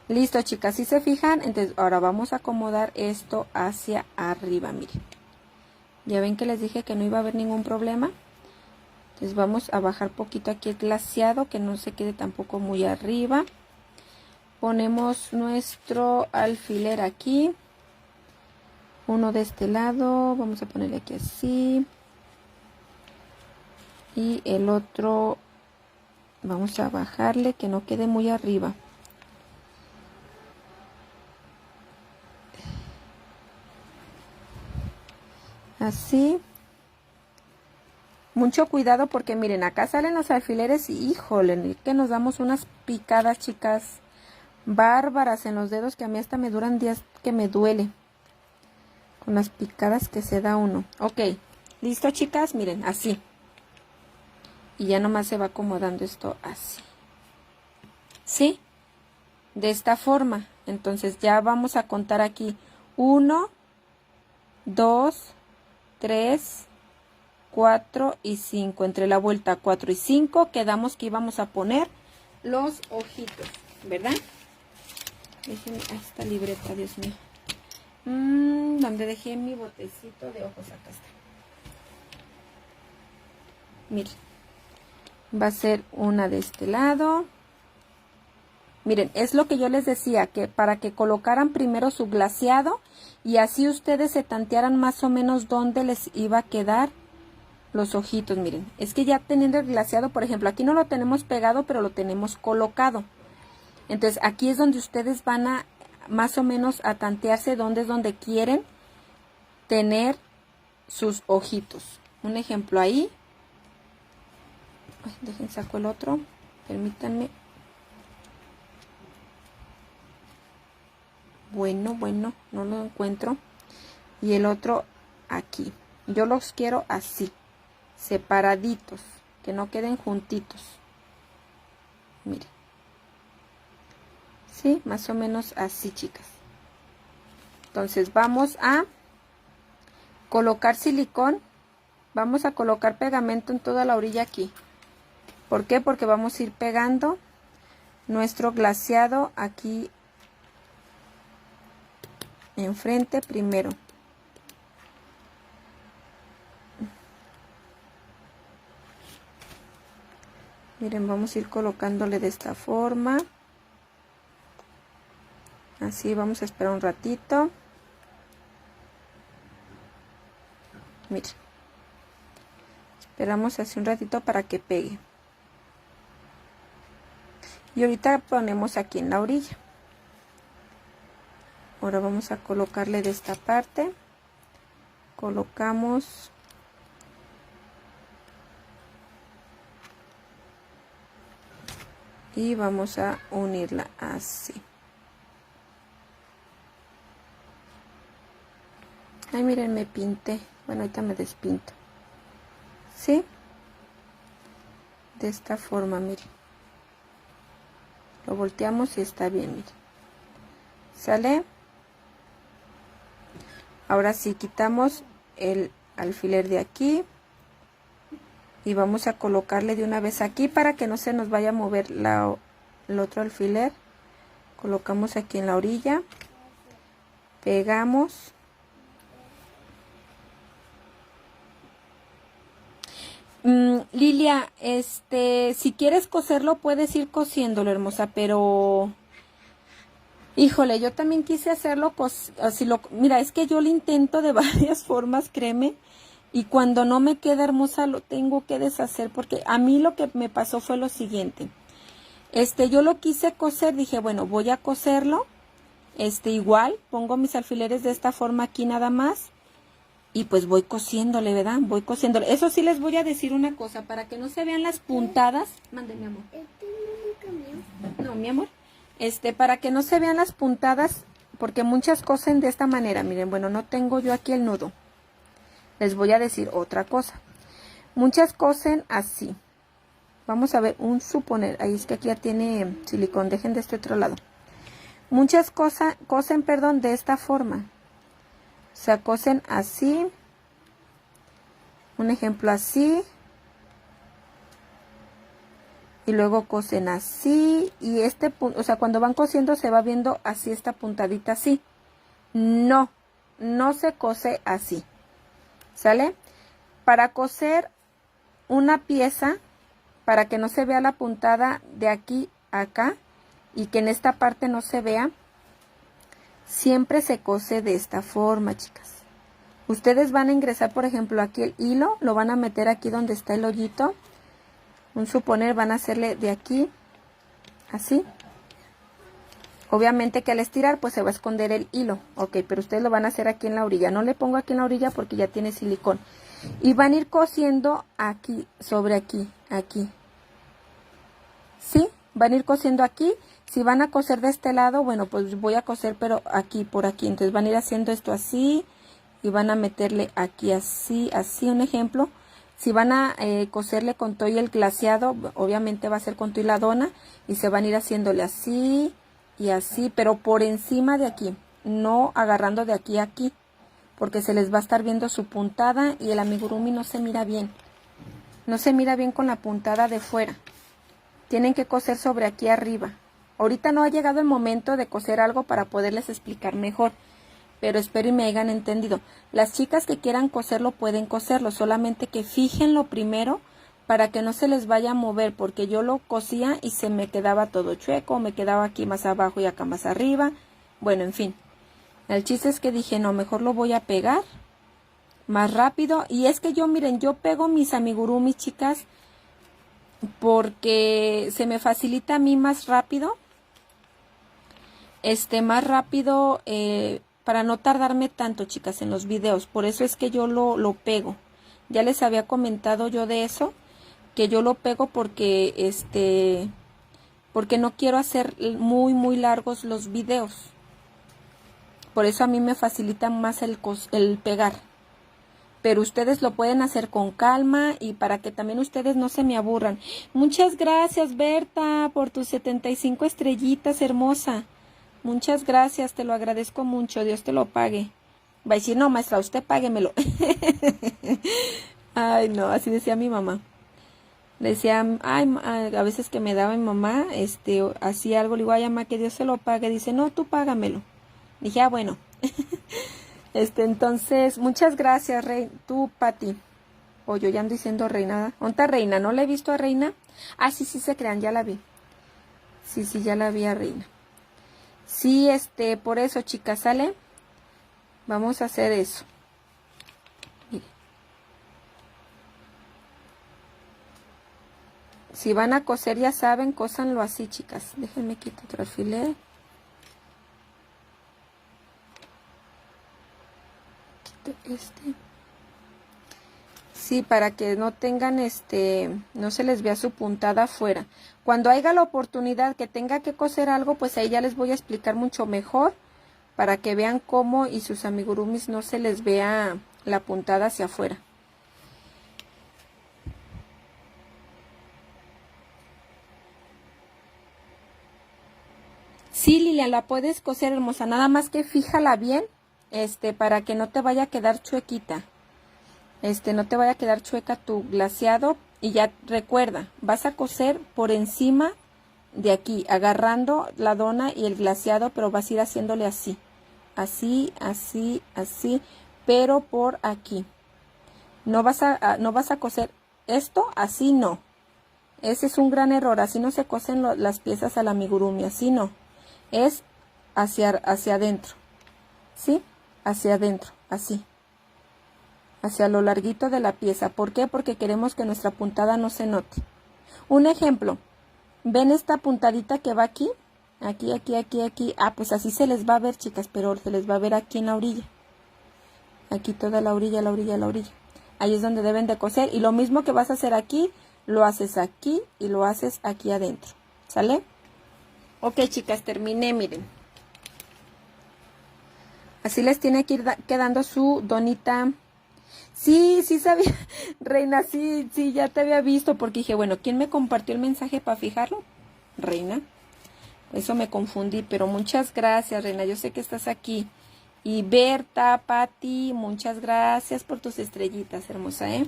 Listo, chicas, ¿sí se fijan? Entonces, ahora vamos a acomodar esto hacia arriba, miren. Ya ven que les dije que no iba a haber ningún problema. Entonces vamos a bajar poquito aquí el glaseado, que no se quede tampoco muy arriba. Ponemos nuestro alfiler aquí. Uno de este lado, vamos a ponerle aquí así. Y el otro vamos a bajarle que no quede muy arriba. Así. Mucho cuidado porque miren, acá salen los alfileres y híjole, que nos damos unas picadas, chicas, bárbaras en los dedos que a mí hasta me duran días que me duele. Con las picadas que se da uno. Ok, listo, chicas, miren, así. Y ya nomás se va acomodando esto así. ¿sí? De esta forma. Entonces ya vamos a contar aquí 1, 2, 3, 4 y 5. Entre la vuelta 4 y 5 quedamos que íbamos a poner los ojitos, ¿verdad? Déjenme, ahí está libreta, Dios mío. ¿Dónde dejé mi botecito de ojos? Acá está. Miren, va a ser una de este lado. Miren, es lo que yo les decía, que para que colocaran primero su glaseado y así ustedes se tantearan más o menos dónde les iba a quedar los ojitos. Miren, es que ya teniendo el glaseado, por ejemplo, aquí no lo tenemos pegado, pero lo tenemos colocado. Entonces, aquí es donde ustedes van a más o menos a tantearse dónde es donde quieren tener sus ojitos. Un ejemplo ahí. Ay, dejen saco el otro, permítanme. Bueno, no lo encuentro. Y el otro aquí. Yo los quiero así, separaditos, que no queden juntitos. Miren. Sí, más o menos así, chicas. Entonces vamos a colocar silicón. Vamos a colocar pegamento en toda la orilla aquí. ¿Por qué? Porque vamos a ir pegando nuestro glaseado aquí enfrente primero. Miren, vamos a ir colocándole de esta forma. Así, vamos a esperar un ratito. Miren. Esperamos así un ratito para que pegue. Y ahorita ponemos aquí en la orilla. Ahora vamos a colocarle de esta parte. Colocamos. Y vamos a unirla así. Ay, miren, me pinté. Bueno, ahorita me despinto. ¿Sí? De esta forma, miren. Lo volteamos y está bien, miren. ¿Sale? Ahora sí, quitamos el alfiler de aquí. Y vamos a colocarle de una vez aquí para que no se nos vaya a mover el otro alfiler. Colocamos aquí en la orilla. Pegamos. Lilia, si quieres coserlo puedes ir cosiéndolo, hermosa, pero híjole, yo también quise hacerlo mira, es que yo lo intento de varias formas, créeme, y cuando no me queda, hermosa, lo tengo que deshacer, porque a mí lo que me pasó fue lo siguiente. Yo lo quise coser, dije, bueno, voy a coserlo, igual, pongo mis alfileres de esta forma aquí nada más. Y pues voy cosiéndole, ¿verdad? Voy cosiéndole. Eso sí les voy a decir una cosa, para que no se vean las puntadas. Mande, mi amor. No, mi amor. Para que no se vean las puntadas, porque muchas cosen de esta manera. Miren, bueno, no tengo yo aquí el nudo. Les voy a decir otra cosa. Muchas cosen así. Vamos a ver, suponer. Ahí es que aquí ya tiene silicón. Dejen de este otro lado. Muchas cosen, perdón, de esta forma. O sea, cosen así, un ejemplo así, y luego cosen así, y o sea, cuando van cosiendo se va viendo así esta puntadita así. No se cose así, ¿sale? Para coser una pieza, para que no se vea la puntada de aquí a acá, y que en esta parte no se vea, siempre se cose de esta forma, chicas. Ustedes van a ingresar, por ejemplo, aquí el hilo, lo van a meter aquí donde está el hoyito. Suponer, van a hacerle de aquí, así. Obviamente que al estirar, pues se va a esconder el hilo, ok, pero ustedes lo van a hacer aquí en la orilla. No le pongo aquí en la orilla porque ya tiene silicón. Y van a ir cosiendo aquí, sobre aquí, aquí. ¿Sí? Van a ir cosiendo aquí. Si van a coser de este lado, bueno, pues voy a coser, pero aquí, por aquí. Entonces van a ir haciendo esto así y van a meterle aquí así, así, un ejemplo, Si van a coserle con todo y el glaseado, obviamente va a ser con todo y la dona, y se van a ir haciéndole así y así, pero por encima de aquí, no agarrando de aquí a aquí, porque se les va a estar viendo su puntada y el amigurumi no se mira bien. No se mira bien con la puntada de fuera. Tienen que coser sobre aquí arriba. Ahorita no ha llegado el momento de coser algo para poderles explicar mejor, pero espero y me hayan entendido. Las chicas que quieran coserlo pueden coserlo, solamente que fíjenlo primero para que no se les vaya a mover, porque yo lo cosía y se me quedaba todo chueco, me quedaba aquí más abajo y acá más arriba. Bueno, en fin. El chiste es que dije, no, mejor lo voy a pegar más rápido. Y es que yo, miren, yo pego mis amigurumis, chicas, porque se me facilita a mí más rápido. Para no tardarme tanto, chicas, en los videos. Por eso es que yo lo pego. Ya les había comentado yo de eso, que yo lo pego porque porque no quiero hacer muy largos los videos. Por eso a mí me facilita más el pegar. Pero ustedes lo pueden hacer con calma y para que también ustedes no se me aburran. Muchas gracias, Berta, por tus 75 estrellitas, hermosa. Muchas gracias, te lo agradezco mucho, Dios te lo pague. Va a decir, no, maestra, usted páguemelo. Ay, no, así decía mi mamá. Decía, ay, a veces que me daba mi mamá, hacía algo, le digo, ay, mamá, que Dios se lo pague. Dice, no, tú págamelo. Dije, ah, bueno. Entonces, muchas gracias, tú, Pati. O yo ya ando diciendo Reina. ¿Dónde está Reina? ¿No la he visto a Reina? Ah, sí, sí se crean, ya la vi. Sí, ya la vi a Reina. Sí, por eso, chicas, ¿sale? Vamos a hacer eso. Mire. Si van a coser, ya saben, cósanlo así, chicas. Déjenme quitar otro alfiler. Quito Sí, para que no tengan, no se les vea su puntada afuera. Cuando haya la oportunidad que tenga que coser algo, pues ahí ya les voy a explicar mucho mejor, para que vean cómo y sus amigurumis no se les vea la puntada hacia afuera. Sí, Lilia, la puedes coser, hermosa, nada más que fíjala bien, para que no te vaya a quedar chuequita. No te vaya a quedar chueca tu glaseado. Y ya recuerda, vas a coser por encima de aquí, agarrando la dona y el glaseado, pero vas a ir haciéndole así. Así, así, así, pero por aquí. No vas a coser esto, así no. Ese es un gran error, así no se cosen las piezas al amigurumi, así no. Es hacia adentro, ¿sí? Hacia adentro, así. Hacia lo larguito de la pieza. ¿Por qué? Porque queremos que nuestra puntada no se note. Un ejemplo. ¿Ven esta puntadita que va aquí? Aquí, aquí, aquí, aquí. Ah, pues así se les va a ver, chicas, pero se les va a ver aquí en la orilla. Aquí toda la orilla, la orilla, la orilla. Ahí es donde deben de coser. Y lo mismo que vas a hacer aquí, lo haces aquí y lo haces aquí adentro. ¿Sale? Ok, chicas, terminé, miren. Así les tiene que ir quedando su donita. Sí, sí sabía, Reina, sí, ya te había visto, porque dije, bueno, ¿quién me compartió el mensaje para fijarlo? Reina. Eso me confundí, pero muchas gracias, Reina, yo sé que estás aquí. Y Berta, Pati, muchas gracias por tus estrellitas, hermosa, ¿eh?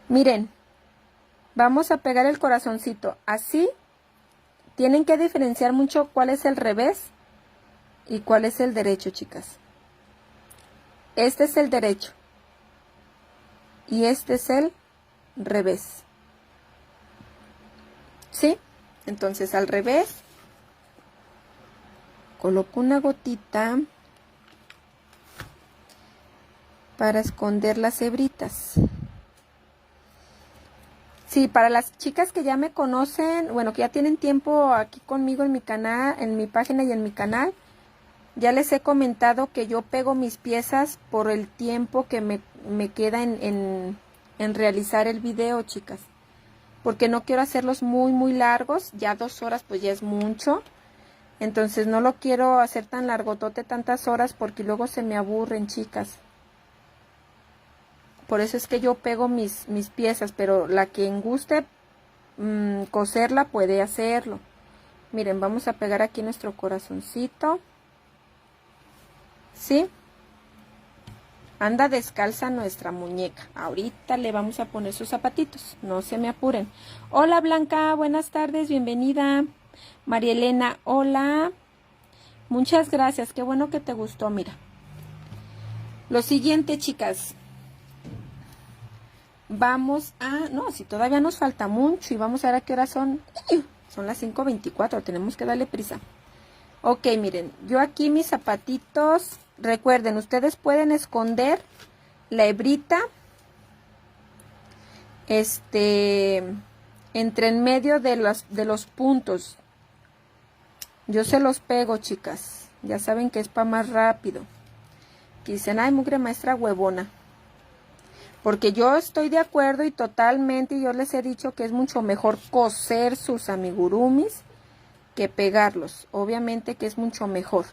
Miren, vamos a pegar el corazoncito, así. Tienen que diferenciar mucho cuál es el revés y cuál es el derecho, chicas. Este es el derecho. Y este es el revés. ¿Sí? Entonces al revés coloco una gotita para esconder las hebritas. Sí, para las chicas que ya me conocen, bueno, que ya tienen tiempo aquí conmigo en mi canal, en mi página y en mi canal, ya les he comentado que yo pego mis piezas por el tiempo que me queda en realizar el video, chicas. Porque no quiero hacerlos muy largos, ya 2 horas pues ya es mucho. Entonces no lo quiero hacer tan largotote, tantas horas, porque luego se me aburren, chicas. Por eso es que yo pego mis piezas, pero la que guste coserla puede hacerlo. Miren, vamos a pegar aquí nuestro corazoncito. ¿Sí? Anda descalza nuestra muñeca. Ahorita le vamos a poner sus zapatitos. No se me apuren. Hola Blanca, buenas tardes, bienvenida. María Elena, hola. Muchas gracias, qué bueno que te gustó, mira. Lo siguiente, chicas. Vamos a... No, si todavía nos falta mucho y vamos a ver a qué hora son. Son las 5:24, tenemos que darle prisa. Ok, miren, yo aquí mis zapatitos, recuerden, ustedes pueden esconder la hebrita, entre en medio de los puntos. Yo se los pego, chicas, ya saben que es para más rápido. Que dicen, ay, mugre maestra huevona. Porque yo estoy de acuerdo y totalmente, yo les he dicho que es mucho mejor coser sus amigurumis que pegarlos. Obviamente que es mucho mejor.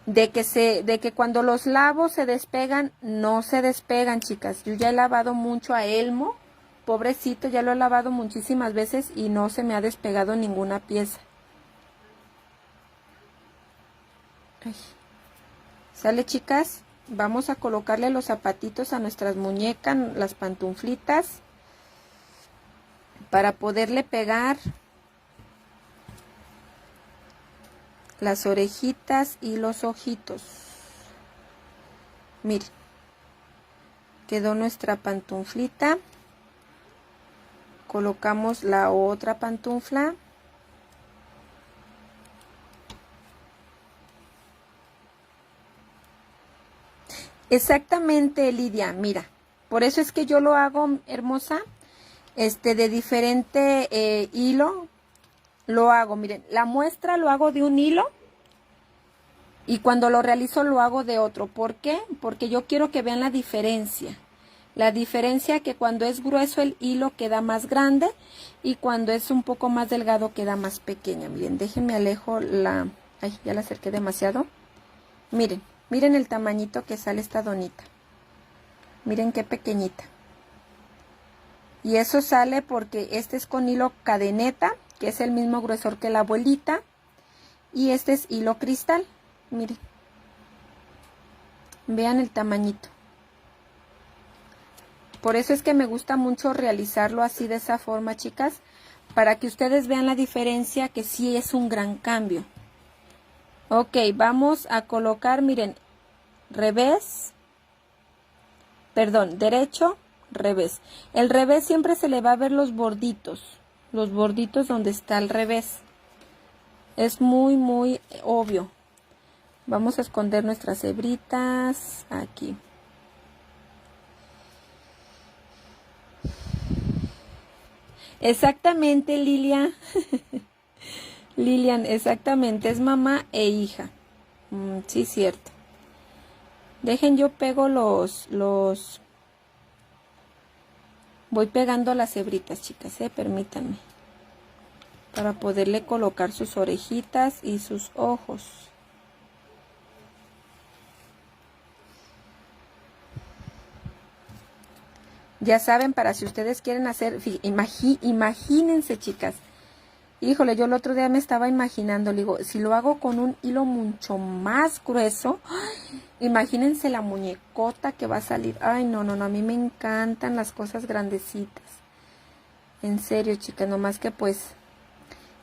De que cuando los lavo se despegan, no se despegan, chicas. Yo ya he lavado mucho a Elmo, pobrecito, ya lo he lavado muchísimas veces y no se me ha despegado ninguna pieza. Ay. ¿Sale, chicas? Vamos a colocarle los zapatitos a nuestras muñecas, las pantuflitas, para poderle pegar las orejitas y los ojitos. Miren, quedó nuestra pantuflita. Colocamos la otra pantufla. Exactamente, Lidia, mira, por eso es que yo lo hago, hermosa, de diferente hilo, lo hago, miren, la muestra lo hago de un hilo y cuando lo realizo lo hago de otro. ¿Por qué? Porque yo quiero que vean la diferencia que cuando es grueso el hilo queda más grande y cuando es un poco más delgado queda más pequeña. Miren, déjenme alejo la, ay, ya la acerqué demasiado, miren. Miren el tamañito que sale esta donita. Miren qué pequeñita. Y eso sale porque este es con hilo cadeneta, que es el mismo gruesor que la abuelita. Y este es hilo cristal. Miren. Vean el tamañito. Por eso es que me gusta mucho realizarlo así de esa forma, chicas. Para que ustedes vean la diferencia, que sí es un gran cambio. Ok, vamos a colocar, miren, revés, perdón, derecho, revés. El revés siempre se le va a ver los borditos donde está el revés. Es muy, muy obvio. Vamos a esconder nuestras hebritas aquí. Exactamente, Lilia. Lilian, exactamente, es mamá e hija. Sí, cierto. Dejen, yo pego voy pegando las hebritas, chicas, permítanme. Para poderle colocar sus orejitas y sus ojos. Ya saben, para si ustedes quieren hacer, imagínense, chicas. Híjole, yo el otro día me estaba imaginando, le digo, si lo hago con un hilo mucho más grueso, imagínense la muñecota que va a salir. Ay, no, a mí me encantan las cosas grandecitas. En serio, chicas, nomás que pues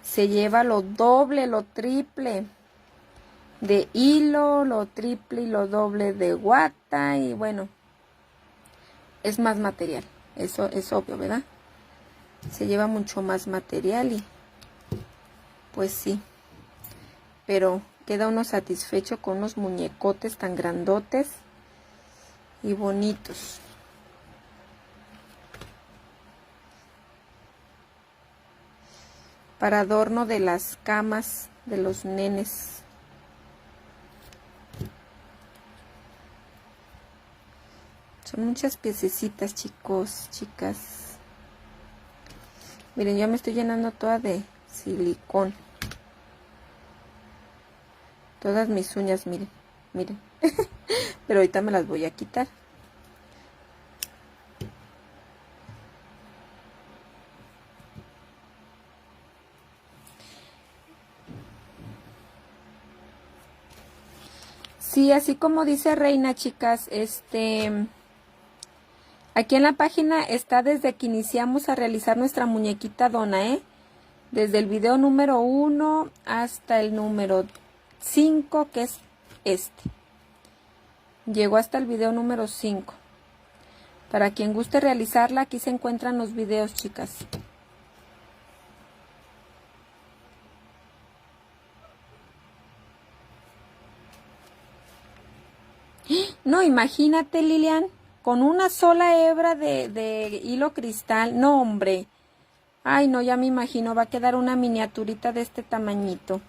se lleva lo doble, lo triple de hilo, lo triple y lo doble de guata y bueno, es más material. Eso es obvio, ¿verdad? Se lleva mucho más material y pues sí, pero queda uno satisfecho con unos muñecotes tan grandotes y bonitos. Para adorno de las camas de los nenes. Son muchas piececitas, chicos, chicas. Miren, yo me estoy llenando toda de silicón. Todas mis uñas, miren, miren. Pero ahorita me las voy a quitar. Sí, así como dice Reina, chicas, aquí en la página está desde que iniciamos a realizar nuestra muñequita dona, ¿eh? Desde el video número 1 hasta el número 5, que es este. Llegó hasta el video número 5. Para quien guste realizarla, aquí se encuentran los videos, chicas. No, imagínate, Lilian, con una sola hebra de hilo cristal. No, hombre. Ay, no, ya me imagino, va a quedar una miniaturita de este tamañito.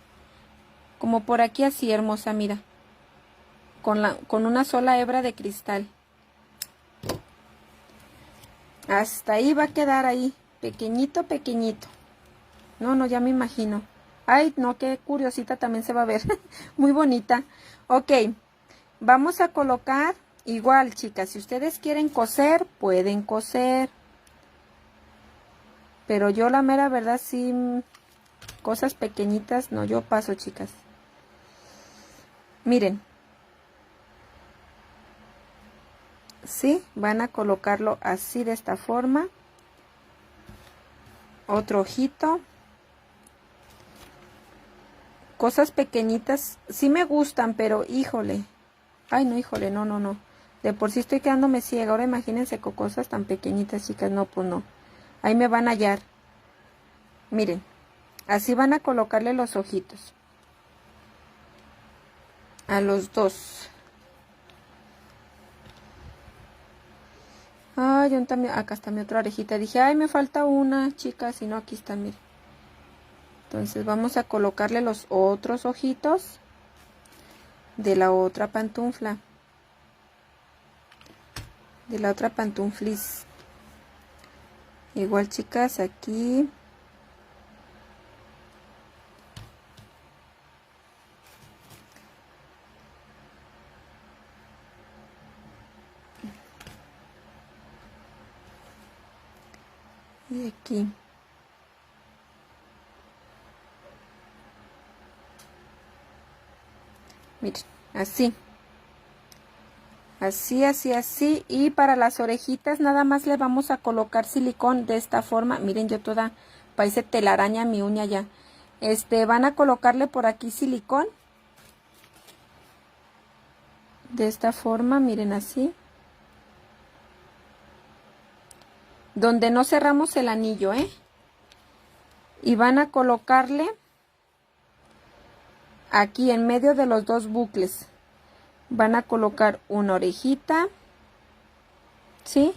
Como por aquí así, hermosa, mira. Con una sola hebra de cristal. Hasta ahí va a quedar ahí, pequeñito, pequeñito. No, no, ya me imagino. Ay, no, qué curiosita también se va a ver. Muy bonita. Ok, vamos a colocar, igual, chicas, si ustedes quieren coser, pueden coser. Pero yo la mera verdad sí, cosas pequeñitas, no, yo paso, chicas. Miren. Sí, van a colocarlo así de esta forma. Otro ojito. Cosas pequeñitas, sí me gustan, pero híjole. Ay, no, híjole, no, no, no. De por sí estoy quedándome ciega. Ahora imagínense con cosas tan pequeñitas, chicas. No, pues no. Ahí me van a hallar. Miren, así van a colocarle los ojitos. A los dos. Ay, acá está mi otra orejita. Dije, ay, me falta una, chicas. Y no, aquí están, miren. Entonces vamos a colocarle los otros ojitos de la otra pantufla. De la otra pantuflis. Igual, chicas, aquí. Y aquí. Miren, así. Así, así, así. Y para las orejitas nada más le vamos a colocar silicón de esta forma. Miren, yo toda, parece telaraña mi uña ya. Van a colocarle por aquí silicón. De esta forma, miren así. Donde no cerramos el anillo, ¿eh? Y van a colocarle aquí en medio de los dos bucles. Van a colocar una orejita, ¿sí?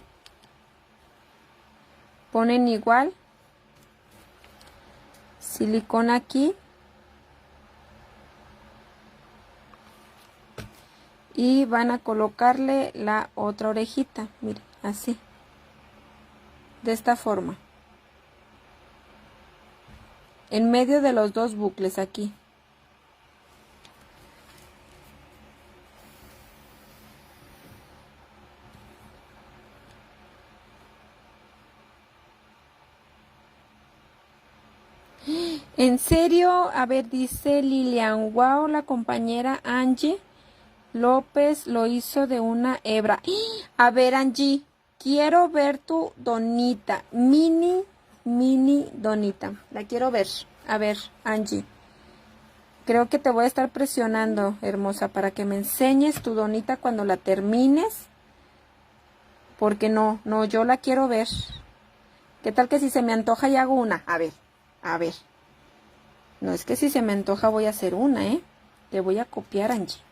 Ponen igual silicón aquí y van a colocarle la otra orejita, miren, así, de esta forma, en medio de los dos bucles aquí. ¿En serio? A ver, dice Lilian, wow, la compañera Angie López lo hizo de una hebra. A ver, Angie, quiero ver tu donita, mini donita. La quiero ver. A ver, Angie. Creo que te voy a estar presionando, hermosa, para que me enseñes tu donita cuando la termines. Porque no, yo la quiero ver. ¿Qué tal que si se me antoja y hago una? A ver, a ver. No es que si se me antoja voy a hacer una, ¿eh? Te voy a copiar, Angie.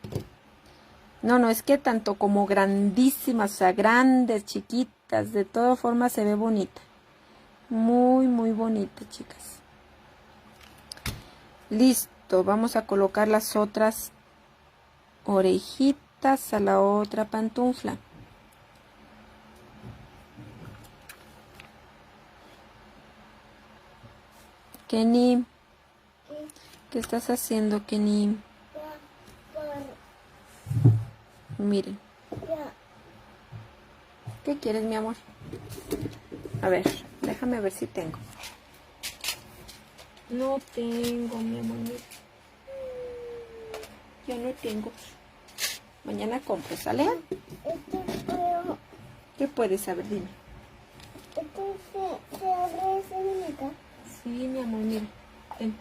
No, es que tanto como grandísimas, o sea, grandes, chiquitas, de todas formas se ve bonita. Muy, muy bonita, chicas. Listo, vamos a colocar las otras orejitas a la otra pantufla. Kenny, ¿qué estás haciendo, Kenny? Miren. ¿Qué quieres, mi amor? A ver, déjame ver si tengo. No tengo, mi amor. Ya no tengo. Mañana compro, ¿sale? ¿Qué puedes saber? Dime. ¿Se abre esa muñeca? Sí, mi amor, mira. Ven.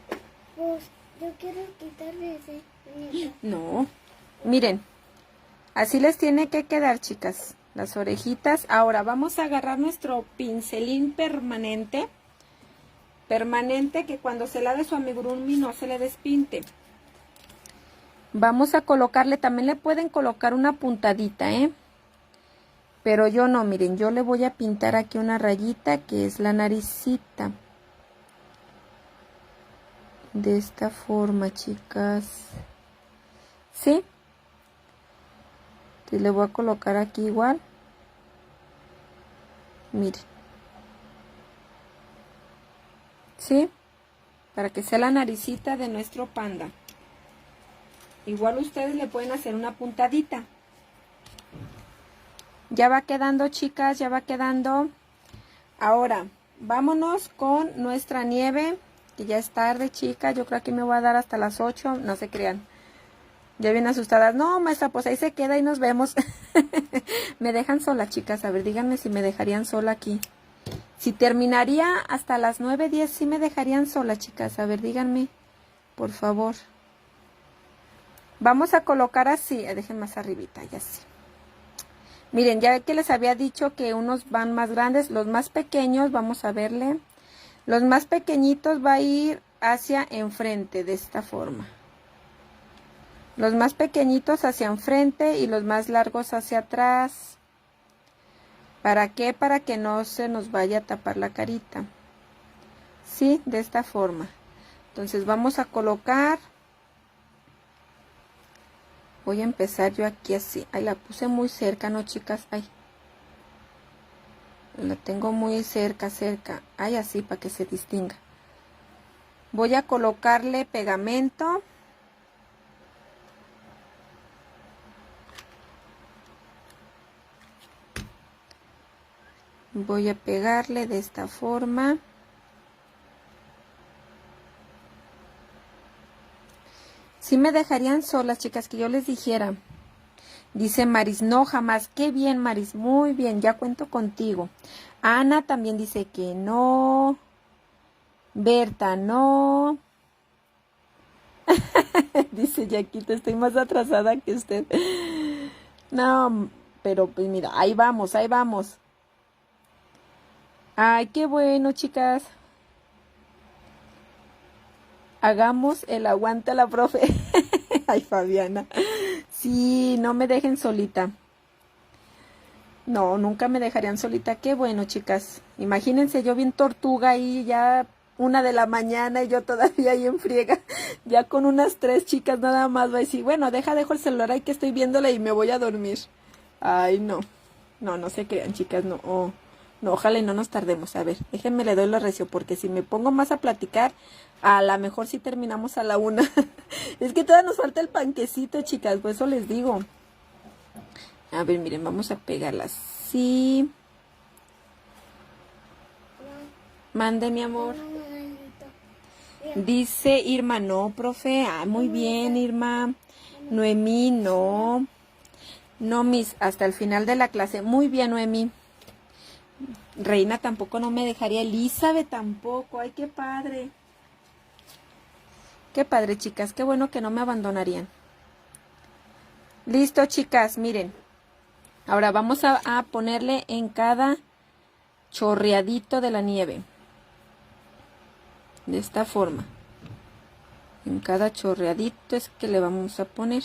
Pues yo quiero quitarle esa muñeca. No. Miren. Así les tiene que quedar, chicas. Las orejitas. Ahora vamos a agarrar nuestro pincelín permanente. Permanente que cuando se lave su amigurumi no se le despinte. Vamos a colocarle, también le pueden colocar una puntadita, ¿eh? Pero yo no, miren, yo le voy a pintar aquí una rayita que es la naricita. De esta forma, chicas. ¿Sí? Y le voy a colocar aquí igual. Miren. ¿Sí? Para que sea la naricita de nuestro panda. Igual ustedes le pueden hacer una puntadita. Ya va quedando, chicas, ya va quedando. Ahora, vámonos con nuestra nieve, que ya es tarde, chicas. Yo creo que me voy a dar hasta las 8, no se crean. Ya bien asustadas. No, maestra, pues ahí se queda y nos vemos. Me dejan sola, chicas. A ver, díganme si me dejarían sola aquí. Si terminaría hasta las 9:10, sí me dejarían sola, chicas. A ver, díganme, por favor. Vamos a colocar así. Dejen más arribita, ya sí. Miren, ya que les había dicho que unos van más grandes. Los más pequeños, vamos a verle. Los más pequeñitos va a ir hacia enfrente, de esta forma. Los más pequeñitos hacia enfrente y los más largos hacia atrás. ¿Para qué? Para que no se nos vaya a tapar la carita. Sí, de esta forma. Entonces vamos a colocar. Voy a empezar yo aquí así. Ay, la puse muy cerca, ¿no, chicas? Ay. La tengo muy cerca. Ay, así, para que se distinga. Voy a colocarle pegamento. Voy a pegarle de esta forma. Si me dejarían solas, chicas, que yo les dijera. Dice Maris, no, jamás. Qué bien, Maris, muy bien, ya cuento contigo. Ana también dice que no. Berta, no. Dice Yaquita, estoy más atrasada que usted. No, pero pues mira, ahí vamos, ahí vamos. Ay, qué bueno, chicas. Hagamos el aguante a la profe. Ay, Fabiana. Sí, no me dejen solita. No, nunca me dejarían solita. Qué bueno, chicas. Imagínense yo bien tortuga ahí ya 1 de la mañana y yo todavía ahí en friega. Ya con unas 3 chicas nada más va a decir, bueno, dejo el celular ahí que estoy viéndola y me voy a dormir. Ay, no. No, no se crean, chicas, no. Oh, no, ojalá y no nos tardemos. A ver, déjenme le doy lo recio, porque si me pongo más a platicar, a lo mejor sí terminamos a la 1. Es que todavía nos falta el panquecito, chicas, por eso les digo. A ver, miren, vamos a pegarla así. Mande, mi amor. Dice Irma, no, profe. Ah, muy bien, Irma. Noemí, no. No, mis, hasta el final de la clase. Muy bien, Noemí. Reina tampoco no me dejaría. Elizabeth tampoco. Ay, qué padre. Qué padre, chicas. Qué bueno que no me abandonarían. Listo, chicas, miren. Ahora vamos a ponerle en cada chorreadito de la nieve. De esta forma. En cada chorreadito es que le vamos a poner.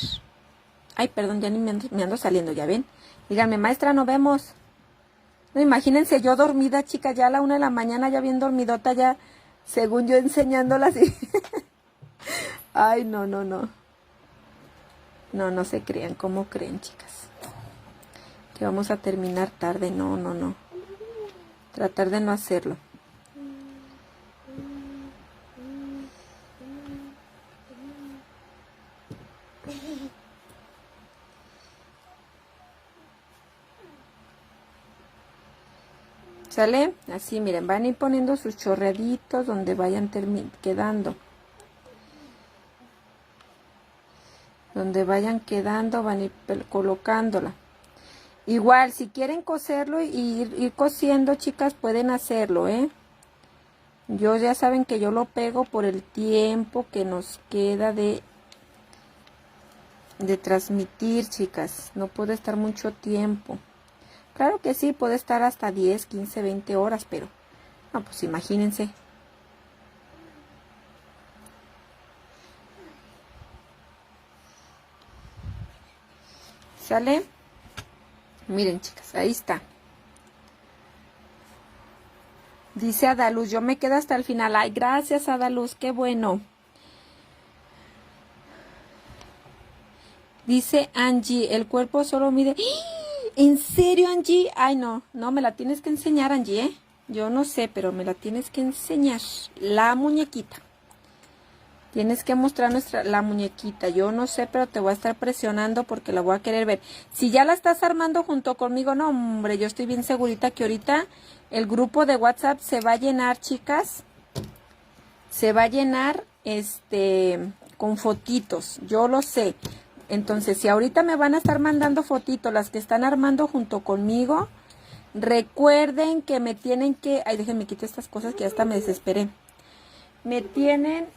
Ay, perdón, ya ni me ando saliendo, ¿ya ven? Díganme, maestra, no vemos. No, imagínense yo dormida, chicas, ya a la 1 de la mañana, ya bien dormidota, ya, según yo enseñándolas. Ay, no, no, no. No, no se crean, ¿cómo creen, chicas? Que vamos a terminar tarde, no, no, no. Tratar de no hacerlo. ¿Sale? Así, miren, van a ir poniendo sus chorreaditos donde vayan quedando. Donde vayan quedando van a ir colocándola. Igual, si quieren coserlo y ir cosiendo, chicas, pueden hacerlo, ¿eh? Yo ya saben que yo lo pego por el tiempo que nos queda de transmitir, chicas. No puede estar mucho tiempo. Claro que sí, puede estar hasta 10, 15, 20 horas, pero no, pues imagínense. ¿Sale? Miren, chicas, ahí está. Dice Adaluz, yo me quedo hasta el final. Ay, gracias, Adaluz, qué bueno. Dice Angie, el cuerpo solo mide... ¡Ah! ¿En serio, Angie? Ay, no, me la tienes que enseñar, Angie, ¿eh? Yo no sé, pero me la tienes que enseñar. La muñequita. Tienes que mostrar la muñequita. Yo no sé, pero te voy a estar presionando porque la voy a querer ver. Si ya la estás armando junto conmigo, no, hombre, yo estoy bien segurita que ahorita el grupo de WhatsApp se va a llenar, chicas. Se va a llenar, con fotitos. Yo lo sé. Entonces, si ahorita me van a estar mandando fotitos las que están armando junto conmigo, recuerden que me tienen que... Ay, déjenme quitar estas cosas que hasta me desesperé. Me tienen...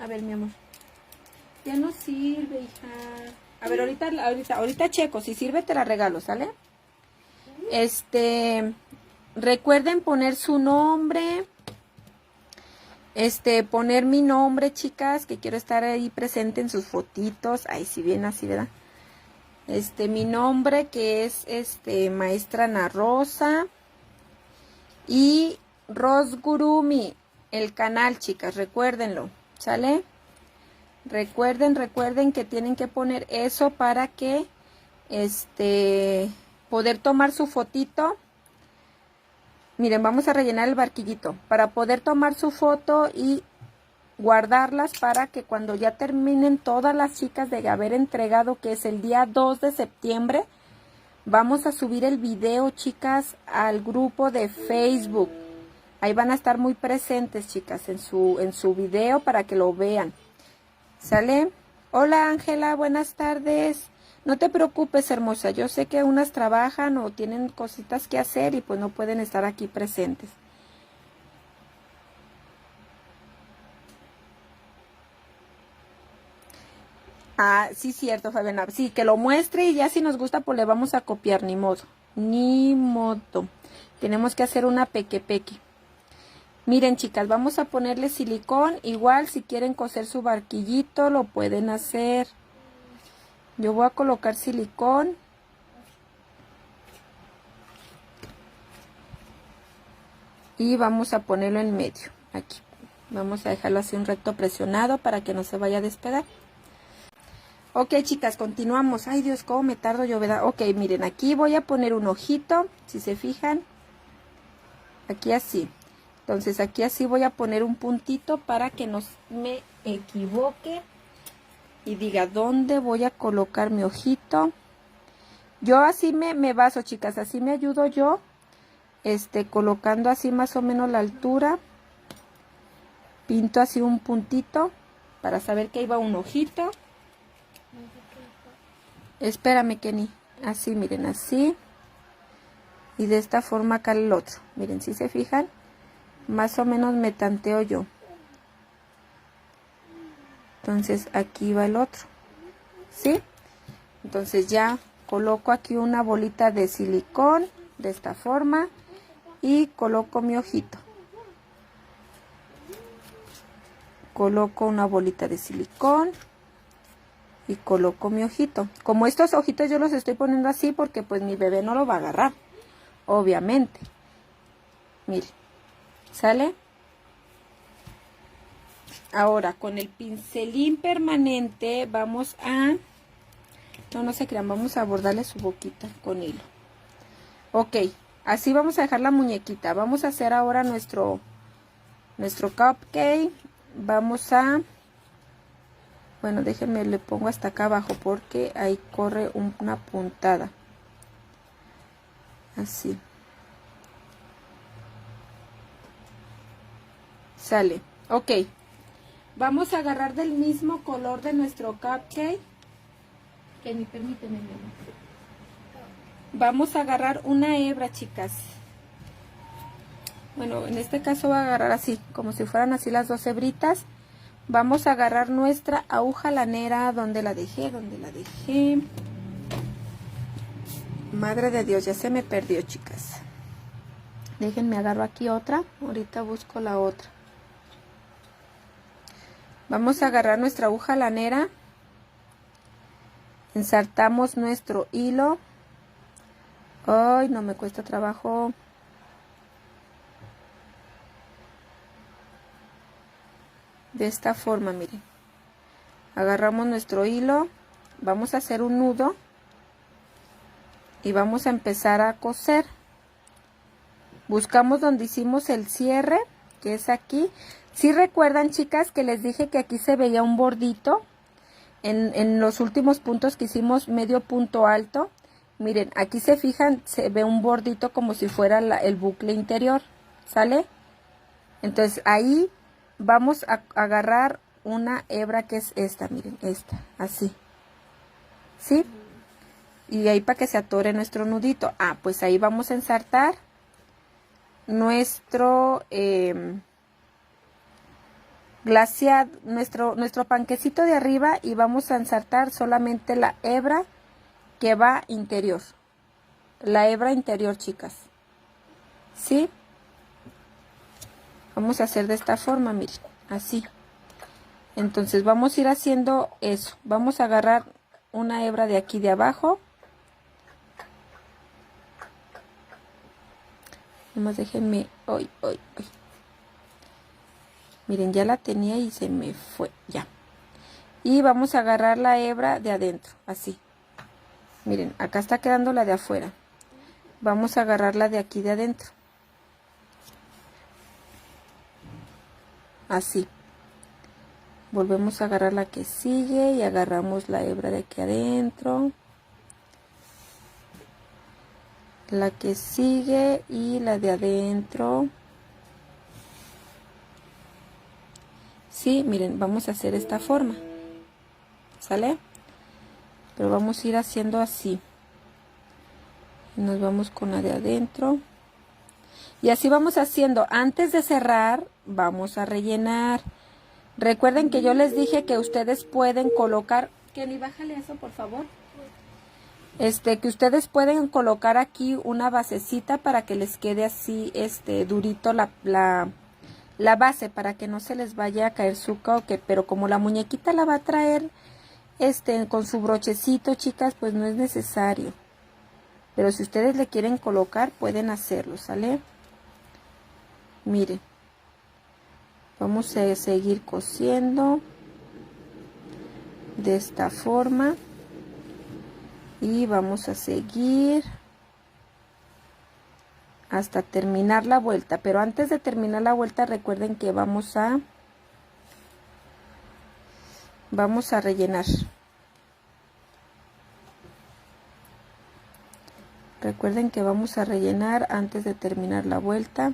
A ver, mi amor. Ya no sirve, hija. A ver, ahorita checo. Si sirve, te la regalo, ¿sale? Recuerden poner su nombre. Poner mi nombre, chicas, que quiero estar ahí presente en sus fotitos. Ay, si bien así, ¿verdad? Mi nombre, que es, Maestra Ana Rosa. Y Rosgurumi, el canal, chicas, recuérdenlo. ¿Sale? Recuerden que tienen que poner eso para que, poder tomar su fotito. Miren, vamos a rellenar el barquillito para poder tomar su foto y guardarlas para que cuando ya terminen todas las chicas de haber entregado, que es el día 2 de septiembre, vamos a subir el video, chicas, al grupo de Facebook. Ahí van a estar muy presentes, chicas, en su video para que lo vean. ¿Sale? Hola, Ángela, buenas tardes. No te preocupes, hermosa. Yo sé que unas trabajan o tienen cositas que hacer y pues no pueden estar aquí presentes. Ah, sí, cierto, Fabiana. Sí, que lo muestre y ya si nos gusta pues le vamos a copiar, ni modo. Ni modo. Tenemos que hacer una peque. Miren, chicas, vamos a ponerle silicón. Igual, si quieren coser su barquillito, lo pueden hacer. Yo voy a colocar silicón. Y vamos a ponerlo en medio, aquí. Vamos a dejarlo así un recto presionado para que no se vaya a despegar. Ok, chicas, continuamos. Ay, Dios, cómo me tardo yo, ¿verdad? Ok, miren, aquí voy a poner un ojito, si se fijan. Aquí así. Entonces aquí así voy a poner un puntito para que no me equivoque y diga dónde voy a colocar mi ojito. Yo así me baso, chicas, así me ayudo yo, colocando así más o menos la altura. Pinto así un puntito para saber que ahí va un ojito. Espérame, Kenny. Así, miren, así. Y de esta forma acá el otro. Miren, si se fijan. Más o menos me tanteo yo. Entonces aquí va el otro. ¿Sí? Entonces ya coloco aquí una bolita de silicón de esta forma y coloco mi ojito. Coloco una bolita de silicón y coloco mi ojito. Como estos ojitos yo los estoy poniendo así porque pues mi bebé no lo va a agarrar, obviamente. Miren. ¿Sale? Ahora con el pincelín permanente vamos a... No se crean, vamos a bordarle su boquita con hilo. Ok, así vamos a dejar la muñequita. Vamos a hacer ahora nuestro cupcake. Vamos a... Bueno, déjenme, le pongo hasta acá abajo porque ahí corre una puntada. Así. Sale. Ok. Vamos a agarrar del mismo color de nuestro cupcake. Kenny, permíteme, mi amor. Vamos a agarrar una hebra, chicas. Bueno, en este caso voy a agarrar así, como si fueran así las dos hebritas. Vamos a agarrar nuestra aguja lanera. ¿Dónde la dejé? ¿Dónde la dejé? Madre de Dios, ya se me perdió, chicas. Déjenme agarro aquí otra. Ahorita busco la otra. Vamos a agarrar nuestra aguja lanera. Ensartamos nuestro hilo. Ay, no me cuesta trabajo. De esta forma, miren. Agarramos nuestro hilo. Vamos a hacer un nudo. Y vamos a empezar a coser. Buscamos donde hicimos el cierre, que es aquí. Si recuerdan, chicas, que les dije que aquí se veía un bordito. En los últimos puntos que hicimos medio punto alto. Miren, aquí se fijan, se ve un bordito como si fuera el bucle interior, ¿sale? Entonces ahí vamos a agarrar una hebra que es esta, miren, esta, así, ¿sí? Y ahí para que se atore nuestro nudito. Ah, pues ahí vamos a ensartar nuestro glaseado, nuestro panquecito de arriba, y vamos a ensartar solamente la hebra que va interior, la hebra interior, chicas, ¿sí? Vamos a hacer de esta forma, miren, así. Entonces vamos a ir haciendo eso. Vamos a agarrar una hebra de aquí de abajo. Nomás déjenme, ay. Miren, ya la tenía y se me fue, ya. Y vamos a agarrar la hebra de adentro, así. Miren, acá está quedando la de afuera. Vamos a agarrar la de aquí de adentro. Así. Volvemos a agarrar la que sigue y agarramos la hebra de aquí adentro. La que sigue y la de adentro. Sí, miren, vamos a hacer esta forma. ¿Sale? Pero vamos a ir haciendo así. Nos vamos con la de adentro. Y así vamos haciendo. Antes de cerrar, vamos a rellenar. Recuerden que yo les dije que ustedes pueden colocar... Kenny, bájale eso, por favor. Que ustedes pueden colocar aquí una basecita para que les quede así, durito la base, para que no se les vaya a caer su coque. Pero como la muñequita la va a traer, con su brochecito, chicas, pues no es necesario. Pero si ustedes le quieren colocar, pueden hacerlo, ¿sale? Miren. Vamos a seguir cosiendo de esta forma. Y vamos a seguir hasta terminar la vuelta. Pero antes de terminar la vuelta, recuerden que vamos a rellenar. Recuerden que vamos a rellenar antes de terminar la vuelta.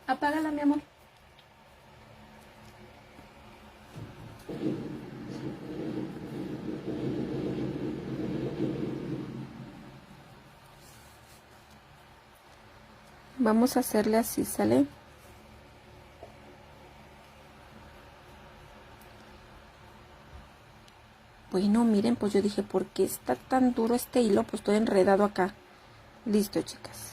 Apágala, mi amor. Vamos a hacerle así, ¿sale? Bueno, miren, pues yo dije, ¿por qué está tan duro este hilo? Pues estoy enredado acá. Listo, chicas.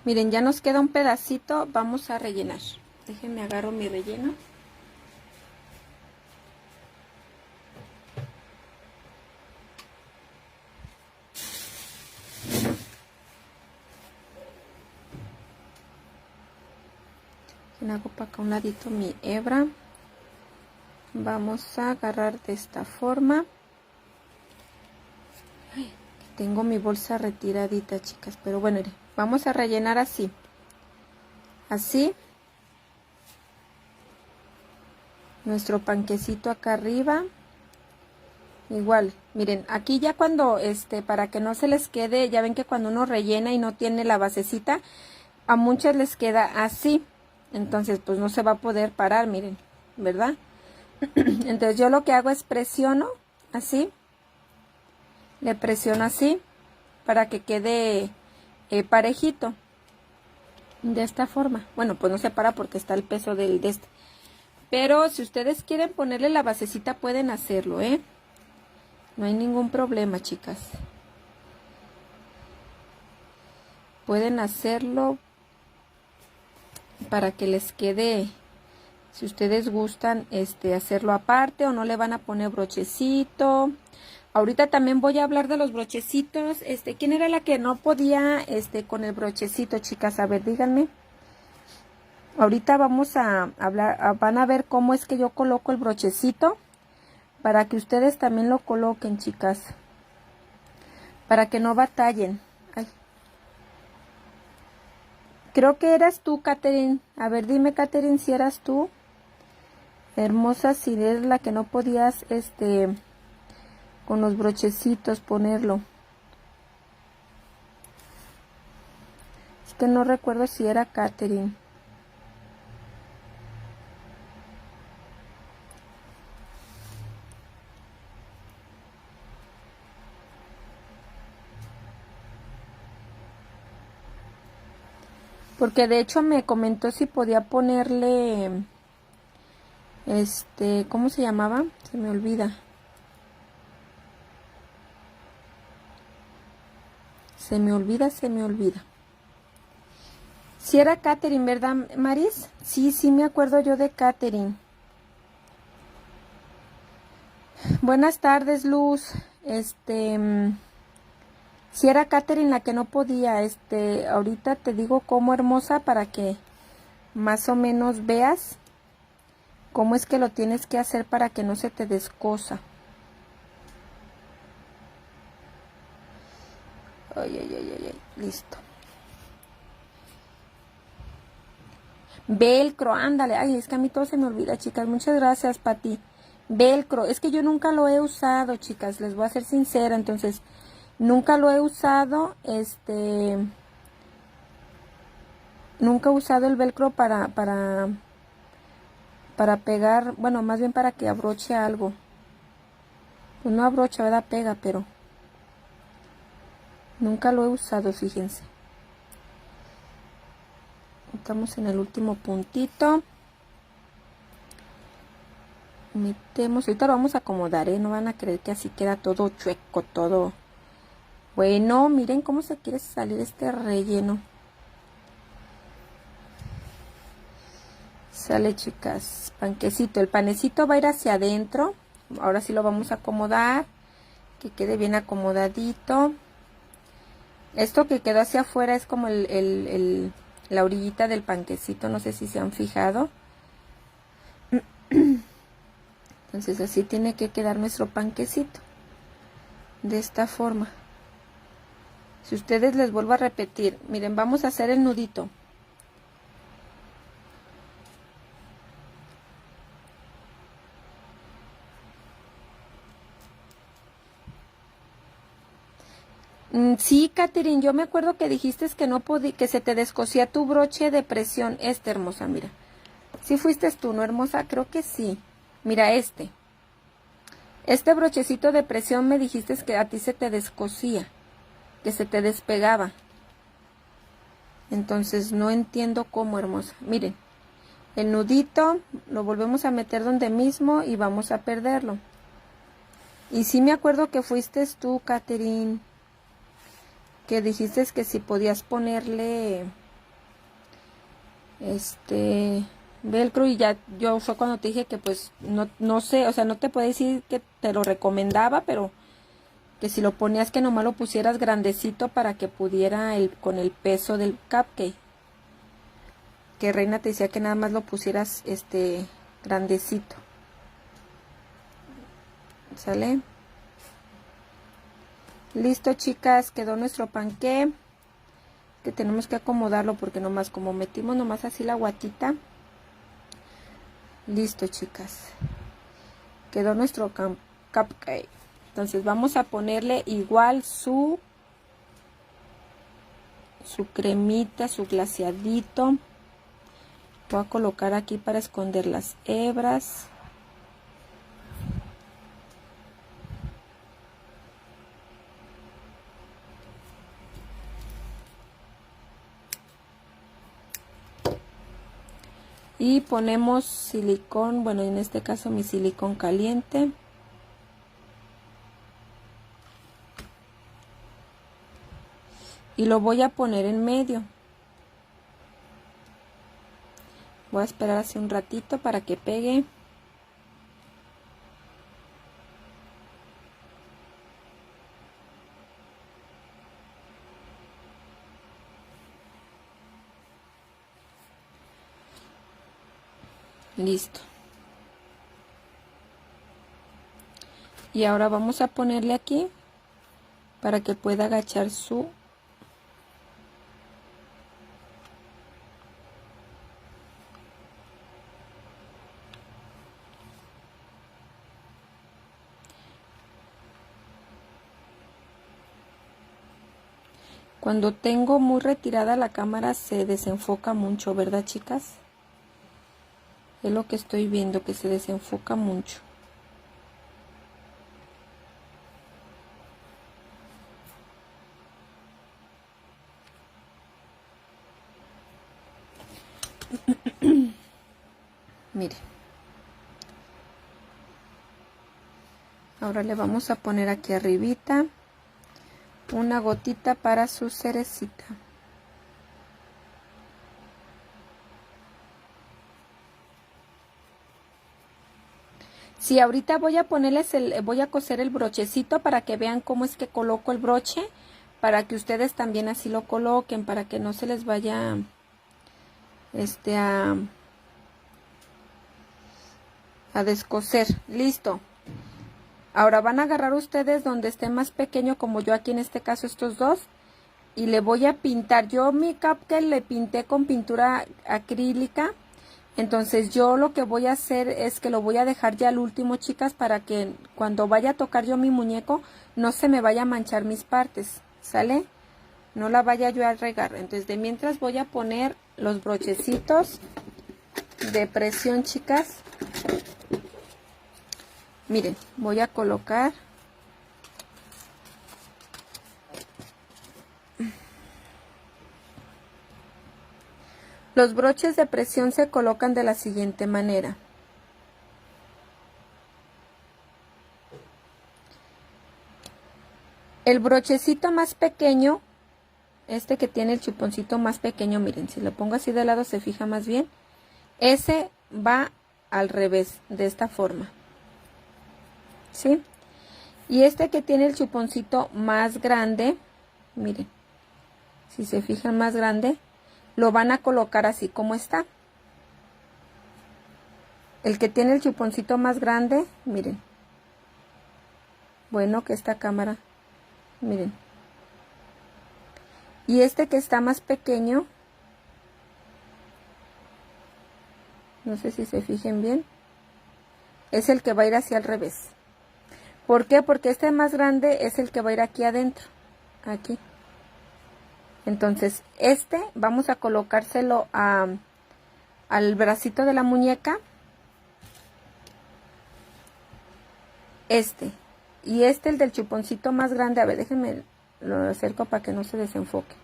Miren, ya nos queda un pedacito, vamos a rellenar. Déjenme agarro mi relleno. Le hago para acá un ladito mi hebra. Vamos a agarrar de esta forma. Ay, tengo mi bolsa retiradita, chicas, pero bueno, vamos a rellenar así. Así. Nuestro panquecito acá arriba. Igual, miren, aquí ya cuando, para que no se les quede, ya ven que cuando uno rellena y no tiene la basecita, a muchas les queda así. Entonces, pues no se va a poder parar, miren, ¿verdad? Entonces yo lo que hago es presiono así. Le presiono así para que quede parejito. De esta forma. Bueno, pues no se para porque está el peso de este. Pero si ustedes quieren ponerle la basecita, pueden hacerlo, ¿eh? No hay ningún problema, chicas. Pueden hacerlo para que les quede, si ustedes gustan, hacerlo aparte o no le van a poner brochecito. Ahorita también voy a hablar de los brochecitos. ¿Quién era la que no podía, con el brochecito, chicas? A ver, díganme. Ahorita vamos a hablar, van a ver cómo es que yo coloco el brochecito. Para que ustedes también lo coloquen, chicas. Para que no batallen. Ay. Creo que eras tú, Katherine. A ver, dime, Katherine, si eras tú. Hermosa, si eres la que no podías, con los brochecitos ponerlo. Es que no recuerdo si era Katherine. Porque de hecho me comentó si podía ponerle, ¿cómo se llamaba? Se me olvida. Se me olvida. Si era Katherine, ¿verdad, Maris? Sí, me acuerdo yo de Katherine. Buenas tardes, Luz. Si era Katherine la que no podía, ahorita te digo cómo, hermosa, para que más o menos veas cómo es que lo tienes que hacer para que no se te descosa. Ay, listo. Velcro, ándale. Ay, es que a mí todo se me olvida, chicas. Muchas gracias, Pati. Velcro, es que yo nunca lo he usado, chicas, les voy a ser sincera, entonces nunca lo he usado, nunca he usado el velcro para pegar, bueno, más bien para que abroche algo. Pues no abrocha, ¿verdad? Pega, pero nunca lo he usado, fíjense. Estamos en el último puntito. Metemos, ahorita lo vamos a acomodar, no van a creer que así queda todo chueco, todo. Bueno, miren cómo se quiere salir este relleno. Sale, chicas, panquecito. El panecito va a ir hacia adentro. Ahora sí lo vamos a acomodar, que quede bien acomodadito. Esto que quedó hacia afuera es como la orillita del panquecito, no sé si se han fijado. Entonces así tiene que quedar nuestro panquecito, de esta forma. Si ustedes, les vuelvo a repetir, miren, vamos a hacer el nudito. Sí, Katherine, yo me acuerdo que dijiste que no podía, que se te descosía tu broche de presión. Hermosa, mira. Sí fuiste tú, ¿no, hermosa? Creo que sí. Mira, este brochecito de presión me dijiste que a ti se te descosía, que se te despegaba. Entonces no entiendo cómo, hermosa. Miren, el nudito lo volvemos a meter donde mismo y vamos a perderlo. Y sí me acuerdo que fuiste tú, Katherine, que dijiste que si podías ponerle velcro, y ya yo fue cuando te dije que pues no sé, o sea, no te puedo decir que te lo recomendaba, pero que si lo ponías que nomás lo pusieras grandecito para que pudiera con el peso del cupcake. que Reina te decía que nada más lo pusieras grandecito. ¿Sale? Listo, chicas, quedó nuestro panqué, que tenemos que acomodarlo porque nomás como metimos nomás así la guatita. Listo, chicas, quedó nuestro cupcake. Entonces vamos a ponerle igual su cremita, su glaseadito. Voy a colocar aquí para esconder las hebras. Y ponemos silicón, bueno, en este caso mi silicón caliente. Y lo voy a poner en medio. Voy a esperar así un ratito para que pegue. Listo. Y ahora vamos a ponerle aquí para que pueda agachar su Cuando tengo muy retirada la cámara se desenfoca mucho, ¿verdad, chicas? Es lo que estoy viendo, que se desenfoca mucho. Mire. Ahora le vamos a poner aquí arribita una gotita para su cerecita. Sí, ahorita voy a ponerles voy a coser el brochecito para que vean cómo es que coloco el broche, para que ustedes también así lo coloquen, para que no se les vaya a descoser. Listo. Ahora van a agarrar ustedes donde esté más pequeño, como yo aquí en este caso estos dos, y le voy a pintar. Yo mi cupcake le pinté con pintura acrílica. Entonces yo lo que voy a hacer es que lo voy a dejar ya al último, chicas, para que cuando vaya a tocar yo mi muñeco no se me vaya a manchar mis partes, ¿sale? No la vaya yo a regar. Entonces de mientras voy a poner los brochecitos de presión, chicas. Miren, voy a colocar los broches de presión. Se colocan de la siguiente manera. El brochecito más pequeño, este que tiene el chuponcito más pequeño, miren, si lo pongo así de lado se fija más bien, ese va al revés, de esta forma, ¿sí? Y este que tiene el chuponcito más grande, miren, si se fijan más grande, lo van a colocar así como está. El que tiene el chuponcito más grande, miren, bueno, que esta cámara, miren. Y este que está más pequeño, no sé si se fijen bien, es el que va a ir hacia el revés. ¿Por qué? Porque este más grande es el que va a ir aquí adentro, aquí. Entonces este vamos a colocárselo al bracito de la muñeca. Y el del chuponcito más grande, a ver, déjenme lo acerco para que no se desenfoque.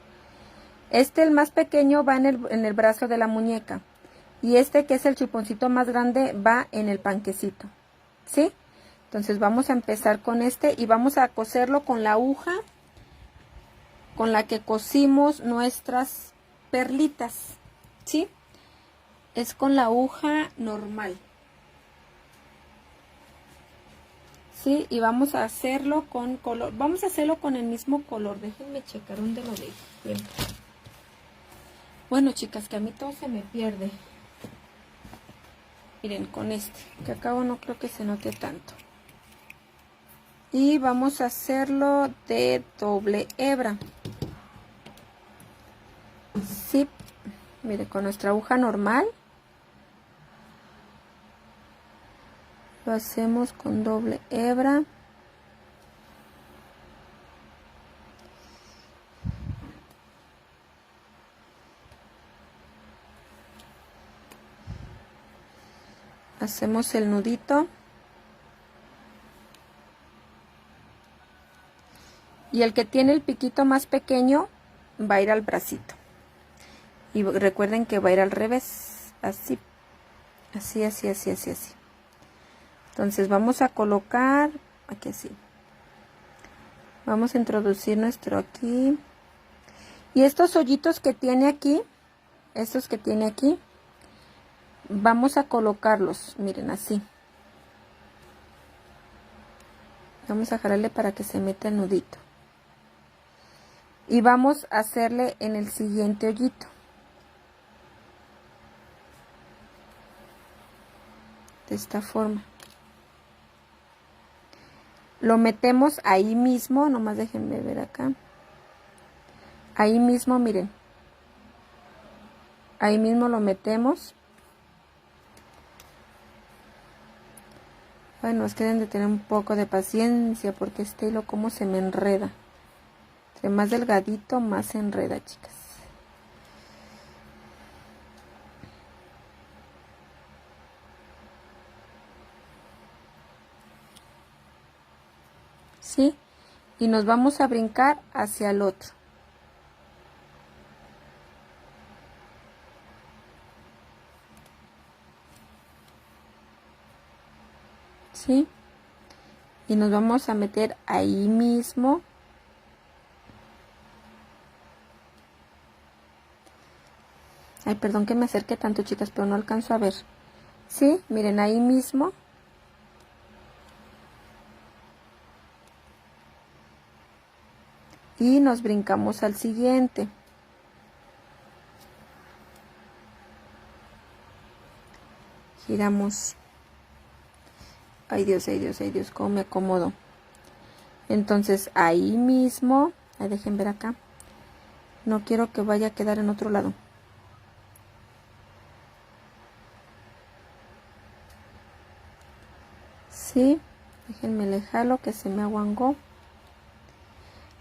El más pequeño va en el brazo de la muñeca. Y este que es el chuponcito más grande va en el panquecito, ¿sí? Entonces vamos a empezar con este y vamos a coserlo con la aguja con la que cosimos nuestras perlitas, ¿sí? Es con la aguja normal, ¿sí? Y vamos a hacerlo con color, vamos a hacerlo con el mismo color. Déjenme checar dónde lo dejo. Bien. Bueno, chicas, que a mí todo se me pierde. Miren, con este, que acabo no creo que se note tanto. Y vamos a hacerlo de doble hebra. Sí, mire, con nuestra aguja normal. Lo hacemos con doble hebra. Hacemos el nudito. Y el que tiene el piquito más pequeño va a ir al bracito. Y recuerden que va a ir al revés. Así. Así, así, así, así, así. Entonces vamos a colocar aquí así. Vamos a introducir nuestro aquí. Y estos hoyitos que tiene aquí, estos que tiene aquí, vamos a colocarlos, miren, así. Vamos a jalarle para que se meta el nudito. Y vamos a hacerle en el siguiente hoyito. De esta forma. Lo metemos ahí mismo, nomás déjenme ver acá. Ahí mismo, miren. Ahí mismo lo metemos. Bueno, es que deben de tener un poco de paciencia porque este hilo como se me enreda. Entre más delgadito, más se enreda, chicas. ¿Sí? Y nos vamos a brincar hacia el otro. ¿Sí? Y nos vamos a meter ahí mismo. Ay, perdón que me acerque tanto, chicas, pero no alcanzo a ver. ¿Sí? Miren, ahí mismo. Y nos brincamos al siguiente. Giramos. Ay Dios, ay Dios, ay Dios, cómo me acomodo. Entonces ahí mismo, ahí dejen ver acá. No quiero que vaya a quedar en otro lado. Sí, déjenme le jalo que se me aguangó.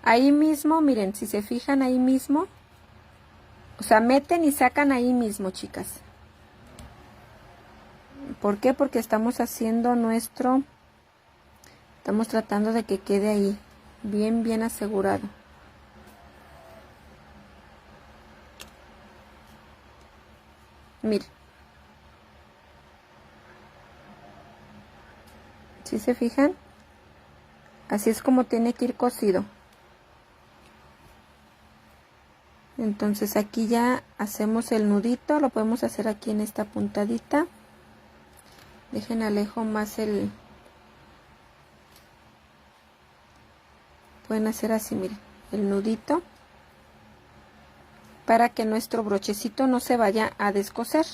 Ahí mismo, miren, si se fijan ahí mismo. O sea, meten y sacan ahí mismo, chicas. ¿Por qué? Porque estamos haciendo nuestro... Estamos tratando de que quede ahí, bien, bien asegurado. Miren. ¿Sí se fijan? Así es como tiene que ir cosido. Entonces aquí ya hacemos el nudito, lo podemos hacer aquí en esta puntadita. Dejen alejo más el... Pueden hacer así, miren, el nudito. Para que nuestro brochecito no se vaya a descoser.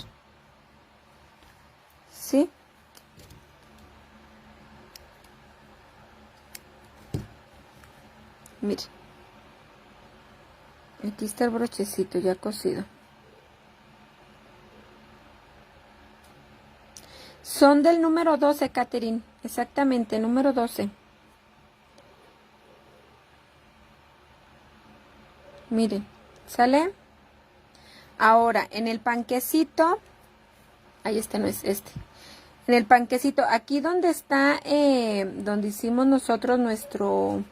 ¿Sí? Miren. Aquí está el brochecito ya cosido. Son del número 12, Catherine. Exactamente, número 12. Miren, ¿sale? Ahora, en el panquecito, ahí este no es este. En el panquecito, aquí donde está, donde hicimos nosotros nuestro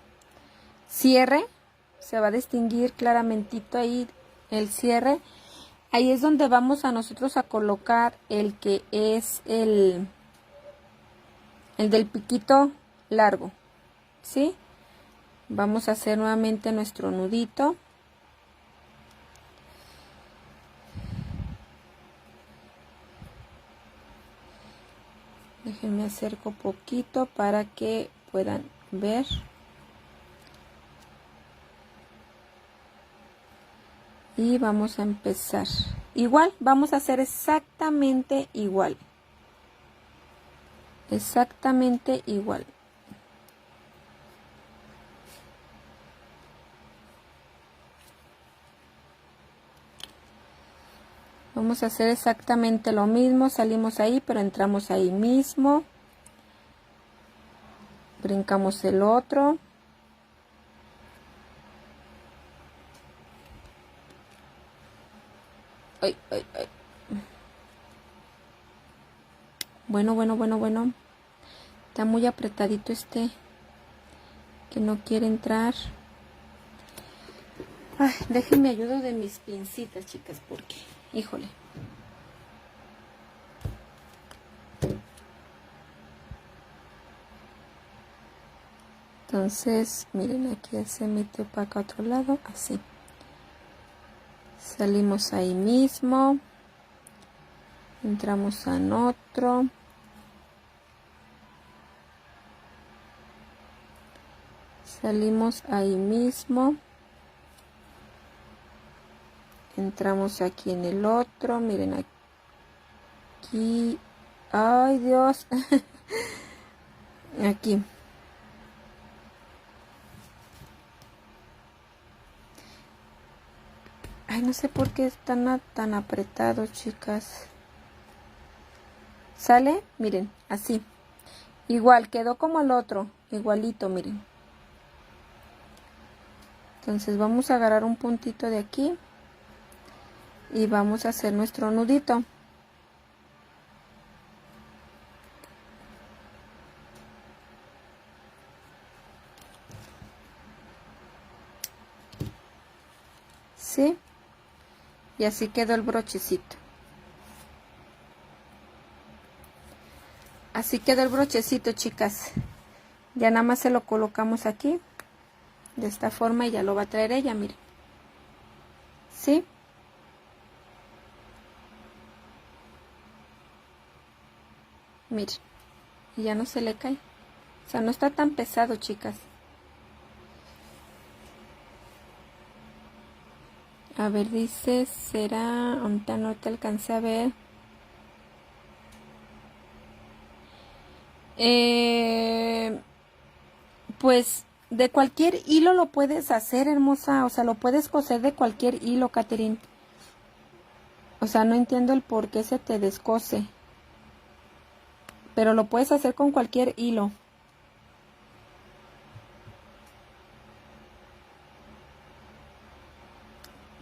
cierre, se va a distinguir claramentito ahí el cierre. Ahí es donde vamos a nosotros a colocar el que es el del piquito largo, ¿sí? Vamos a hacer nuevamente nuestro nudito. Déjenme acerco poquito para que puedan ver. Y vamos a empezar. Igual, vamos a hacer exactamente igual. Exactamente igual. Vamos a hacer exactamente lo mismo. Salimos ahí, pero entramos ahí mismo. Brincamos el otro. Ay, ay, ay. Bueno. Está muy apretadito este, que no quiere entrar. Ay, déjenme ayudo de mis pincitas, chicas, porque, híjole. Entonces, miren, aquí se metió para acá a otro lado, así. Salimos ahí mismo. Entramos en otro. Salimos ahí mismo. Entramos aquí en el otro. Miren aquí. Ay, Dios. Aquí. Ay, no sé por qué están tan apretados, chicas. ¿Sale? Miren, así. Igual, quedó como el otro. Igualito, miren. Entonces vamos a agarrar un puntito de aquí. Y vamos a hacer nuestro nudito. ¿Sí? Y así quedó el brochecito. Así quedó el brochecito, chicas. Ya nada más se lo colocamos aquí. De esta forma y ya lo va a traer ella, miren. ¿Sí? Miren. Y ya no se le cae. O sea, no está tan pesado, chicas. A ver, dice, será... Ahorita no te alcancé a ver. Pues de cualquier hilo lo puedes hacer, hermosa. O sea, lo puedes coser de cualquier hilo, Catherine. O sea, no entiendo el por qué se te descose. Pero lo puedes hacer con cualquier hilo.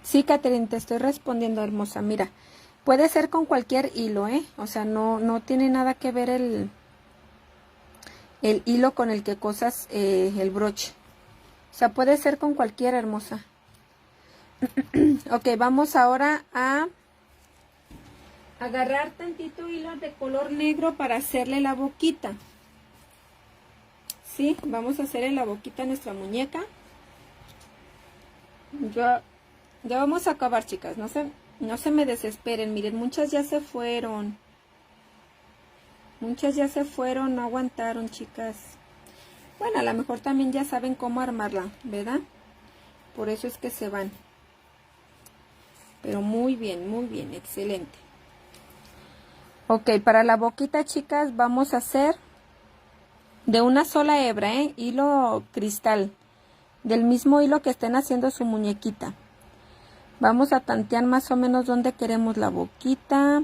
Sí, Catherine, te estoy respondiendo, hermosa. Mira, puede ser con cualquier hilo, ¿eh? O sea, no tiene nada que ver el hilo con el que cosas el broche. O sea, puede ser con cualquier, hermosa. Ok, vamos ahora a agarrar tantito hilo de color negro para hacerle la boquita. Sí, vamos a hacerle la boquita a nuestra muñeca. Ya vamos a acabar, chicas. No se me desesperen. Miren, muchas ya se fueron. Muchas ya se fueron, no aguantaron, chicas. Bueno, a lo mejor también ya saben cómo armarla, ¿verdad? Por eso es que se van. Pero muy bien, excelente. Ok, para la boquita, chicas, vamos a hacer de una sola hebra, hilo cristal. Del mismo hilo que estén haciendo su muñequita. Vamos a tantear más o menos donde queremos la boquita.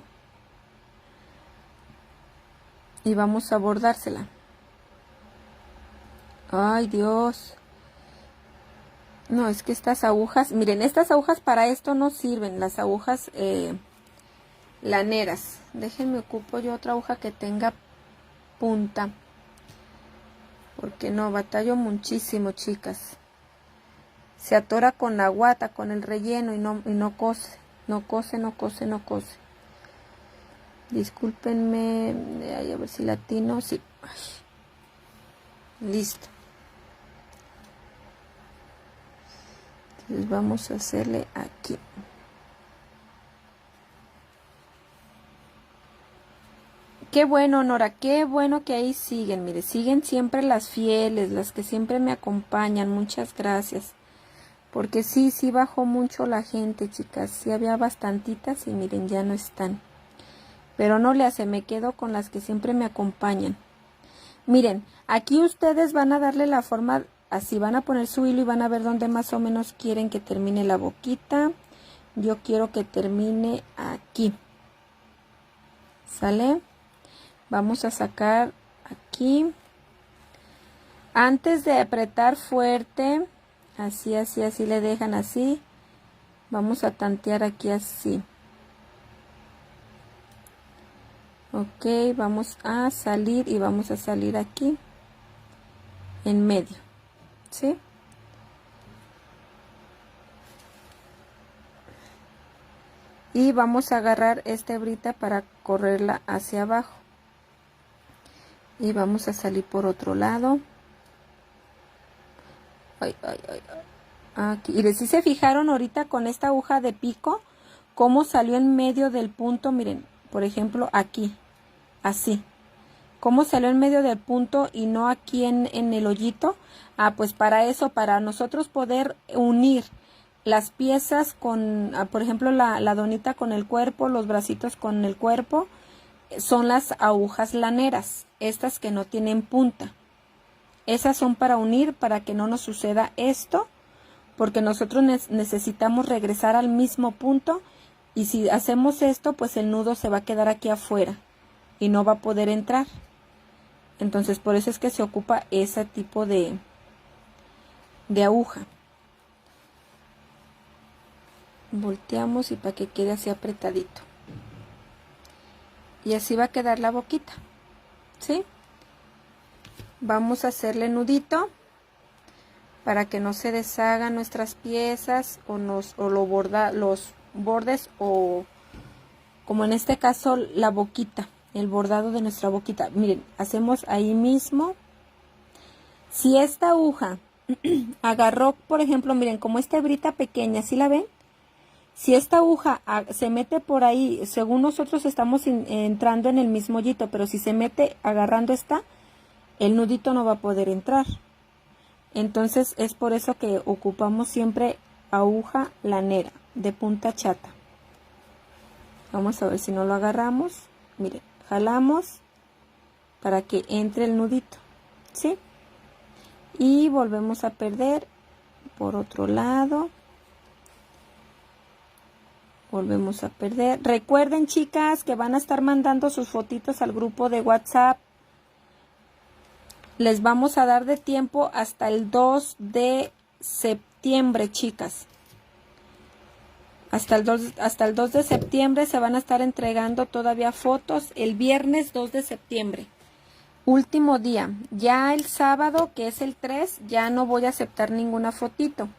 Y vamos a bordársela. Ay, Dios. No, es que estas agujas, miren, estas agujas para esto no sirven, las agujas laneras. Déjenme ocupo yo otra aguja que tenga punta. Porque no, batallo muchísimo, chicas. Se atora con la guata, con el relleno y no cose. No cose. Discúlpenme, a ver si latino, sí. Ay. Listo. Entonces vamos a hacerle aquí. Qué bueno, Nora, qué bueno que ahí siguen. Mire, siguen siempre las fieles, las que siempre me acompañan. Muchas gracias. Porque sí bajó mucho la gente, chicas. Sí había bastantitas y miren, ya no están. Pero no le hace, me quedo con las que siempre me acompañan. Miren, aquí ustedes van a darle la forma, así van a poner su hilo y van a ver dónde más o menos quieren que termine la boquita. Yo quiero que termine aquí. ¿Sale? Vamos a sacar aquí. Antes de apretar fuerte, así le dejan así. Vamos a tantear aquí así. Ok, vamos a salir y vamos a salir aquí en medio, ¿sí? Y vamos a agarrar esta hebrita para correrla hacia abajo. Y vamos a salir por otro lado. Ay. Aquí. Y si se fijaron ahorita con esta aguja de pico, cómo salió en medio del punto, miren, por ejemplo aquí, así. Cómo salió en medio del punto y no aquí en el hoyito. Pues para eso, para nosotros poder unir las piezas con, por ejemplo, la donita con el cuerpo, los bracitos con el cuerpo, son las agujas laneras, estas que no tienen punta. Esas son para unir, para que no nos suceda esto, porque nosotros necesitamos regresar al mismo punto, y si hacemos esto, pues el nudo se va a quedar aquí afuera y no va a poder entrar. Entonces por eso es que se ocupa ese tipo de aguja. Volteamos y para que quede así apretadito. Y así va a quedar la boquita, ¿sí? Vamos a hacerle nudito para que no se deshagan nuestras piezas o los bordes, o como en este caso la boquita, el bordado de nuestra boquita. Miren, hacemos ahí mismo. Si esta aguja agarró, por ejemplo, miren, como esta hebrita pequeña, ¿sí la ven? Si esta aguja se mete por ahí, según nosotros estamos entrando en el mismo hoyito, pero si se mete agarrando esta, el nudito no va a poder entrar. Entonces es por eso que ocupamos siempre aguja lanera de punta chata. Vamos a ver si no lo agarramos. Miren, jalamos para que entre el nudito, ¿sí? Y volvemos a perder por otro lado. Volvemos a perder. Recuerden, chicas, que van a estar mandando sus fotitos al grupo de WhatsApp. Les vamos a dar de tiempo hasta el 2 de septiembre, chicas. Hasta el 2 de septiembre se van a estar entregando todavía fotos. El viernes 2 de septiembre. Último día. Ya el sábado, que es el 3, ya no voy a aceptar ninguna fotito.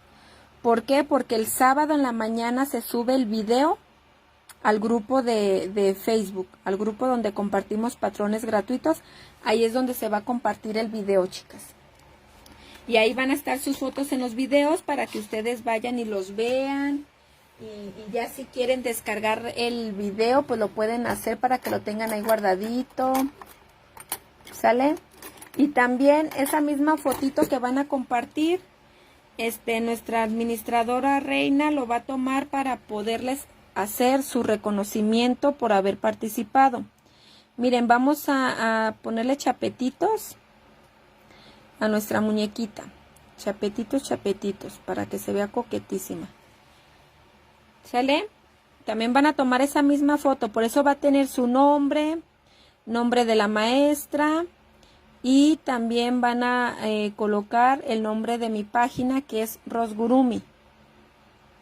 ¿Por qué? Porque el sábado en la mañana se sube el video al grupo de Facebook, al grupo donde compartimos patrones gratuitos. Ahí es donde se va a compartir el video, chicas. Y ahí van a estar sus fotos en los videos para que ustedes vayan y los vean. Y ya si quieren descargar el video, pues lo pueden hacer para que lo tengan ahí guardadito. ¿Sale? Y también esa misma fotito que van a compartir, nuestra administradora Reina lo va a tomar para poderles hacer su reconocimiento por haber participado. Miren, vamos a ponerle chapetitos a nuestra muñequita. Chapetitos, para que se vea coquetísima. ¿Sale? También van a tomar esa misma foto, por eso va a tener su nombre de la maestra, y también van a colocar el nombre de mi página, que es Rosgurumi.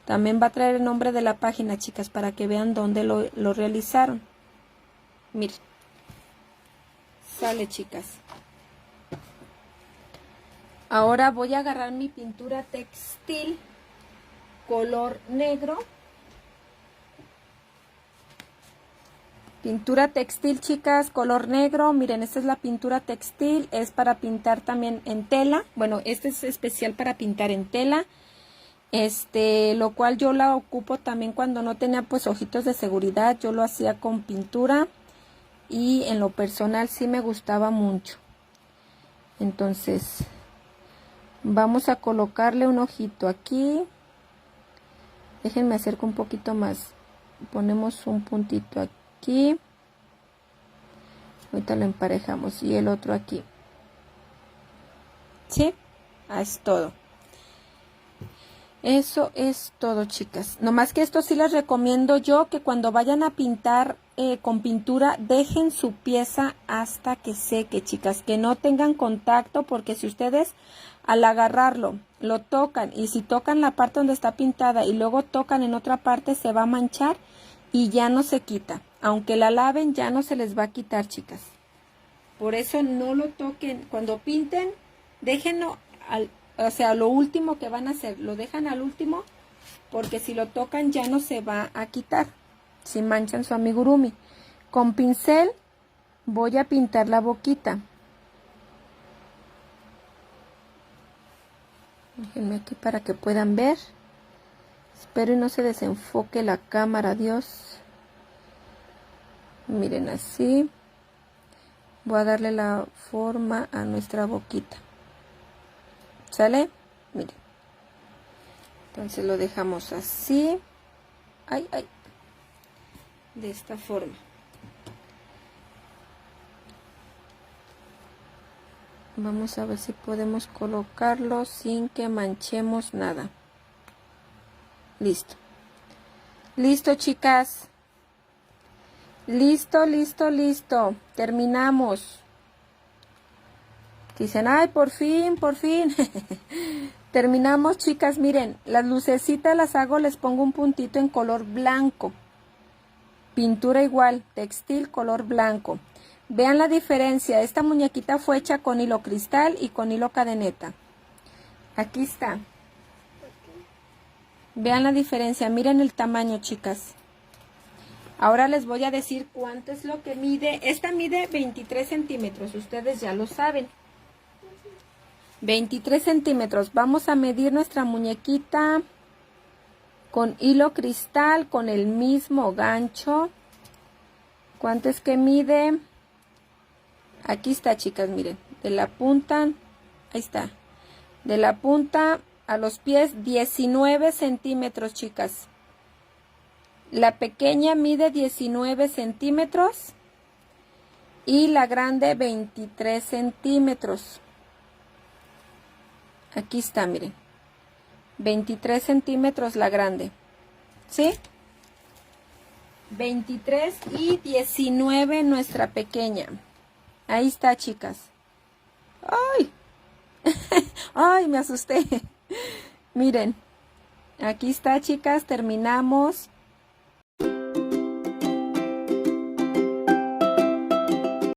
También va a traer el nombre de la página, chicas, para que vean dónde lo realizaron. Miren. Sale, chicas. Ahora voy a agarrar mi pintura textil color negro. Pintura textil, chicas, color negro. Miren, esta es la pintura textil. Es para pintar también en tela. Bueno, este es especial para pintar en tela. Lo cual yo la ocupo también cuando no tenía pues ojitos de seguridad. Yo lo hacía con pintura. Y en lo personal sí me gustaba mucho. Entonces, vamos a colocarle un ojito aquí. Déjenme acerco un poquito más. Ponemos un puntito aquí. Ahorita lo emparejamos. Y el otro aquí. ¿Sí? Es todo. Eso es todo, chicas. Nomás que esto sí les recomiendo yo que cuando vayan a pintar con pintura, dejen su pieza hasta que seque, chicas. Que no tengan contacto, porque si ustedes al agarrarlo lo tocan y si tocan la parte donde está pintada y luego tocan en otra parte, se va a manchar y ya no se quita. Aunque la laven, ya no se les va a quitar, chicas. Por eso no lo toquen. Cuando pinten, déjenlo o sea, lo último que van a hacer, lo dejan al último, porque si lo tocan ya no se va a quitar, si manchan su amigurumi. Con pincel voy a pintar la boquita. Déjenme aquí para que puedan ver. Espero y no se desenfoque la cámara, Dios. Miren así. Voy a darle la forma a nuestra boquita. ¿Sale? Miren. Entonces lo dejamos así. Ay, ay. De esta forma. Vamos a ver si podemos colocarlo sin que manchemos nada. Listo. Listo, chicas. Listo, listo, listo. Terminamos. Dicen, ay, por fin, por fin. Terminamos, chicas. Miren, las lucecitas las hago, les pongo un puntito en color blanco. Pintura igual, textil color blanco. Vean la diferencia. Esta muñequita fue hecha con hilo cristal y con hilo cadeneta. Aquí está. Vean la diferencia. Miren el tamaño, chicas. Ahora les voy a decir cuánto es lo que mide. Esta mide 23 centímetros. Ustedes ya lo saben. 23 centímetros. Vamos a medir nuestra muñequita con hilo cristal, con el mismo gancho. ¿Cuánto es que mide? Aquí está, chicas, miren. De la punta, ahí está. De la punta a los pies, 19 centímetros, chicas. La pequeña mide 19 centímetros. Y la grande, 23 centímetros. Aquí está, miren. 23 centímetros la grande. ¿Sí? 23 y 19 nuestra pequeña. Ahí está, chicas. ¡Ay! ¡Ay, me asusté! Miren. Aquí está, chicas. Terminamos.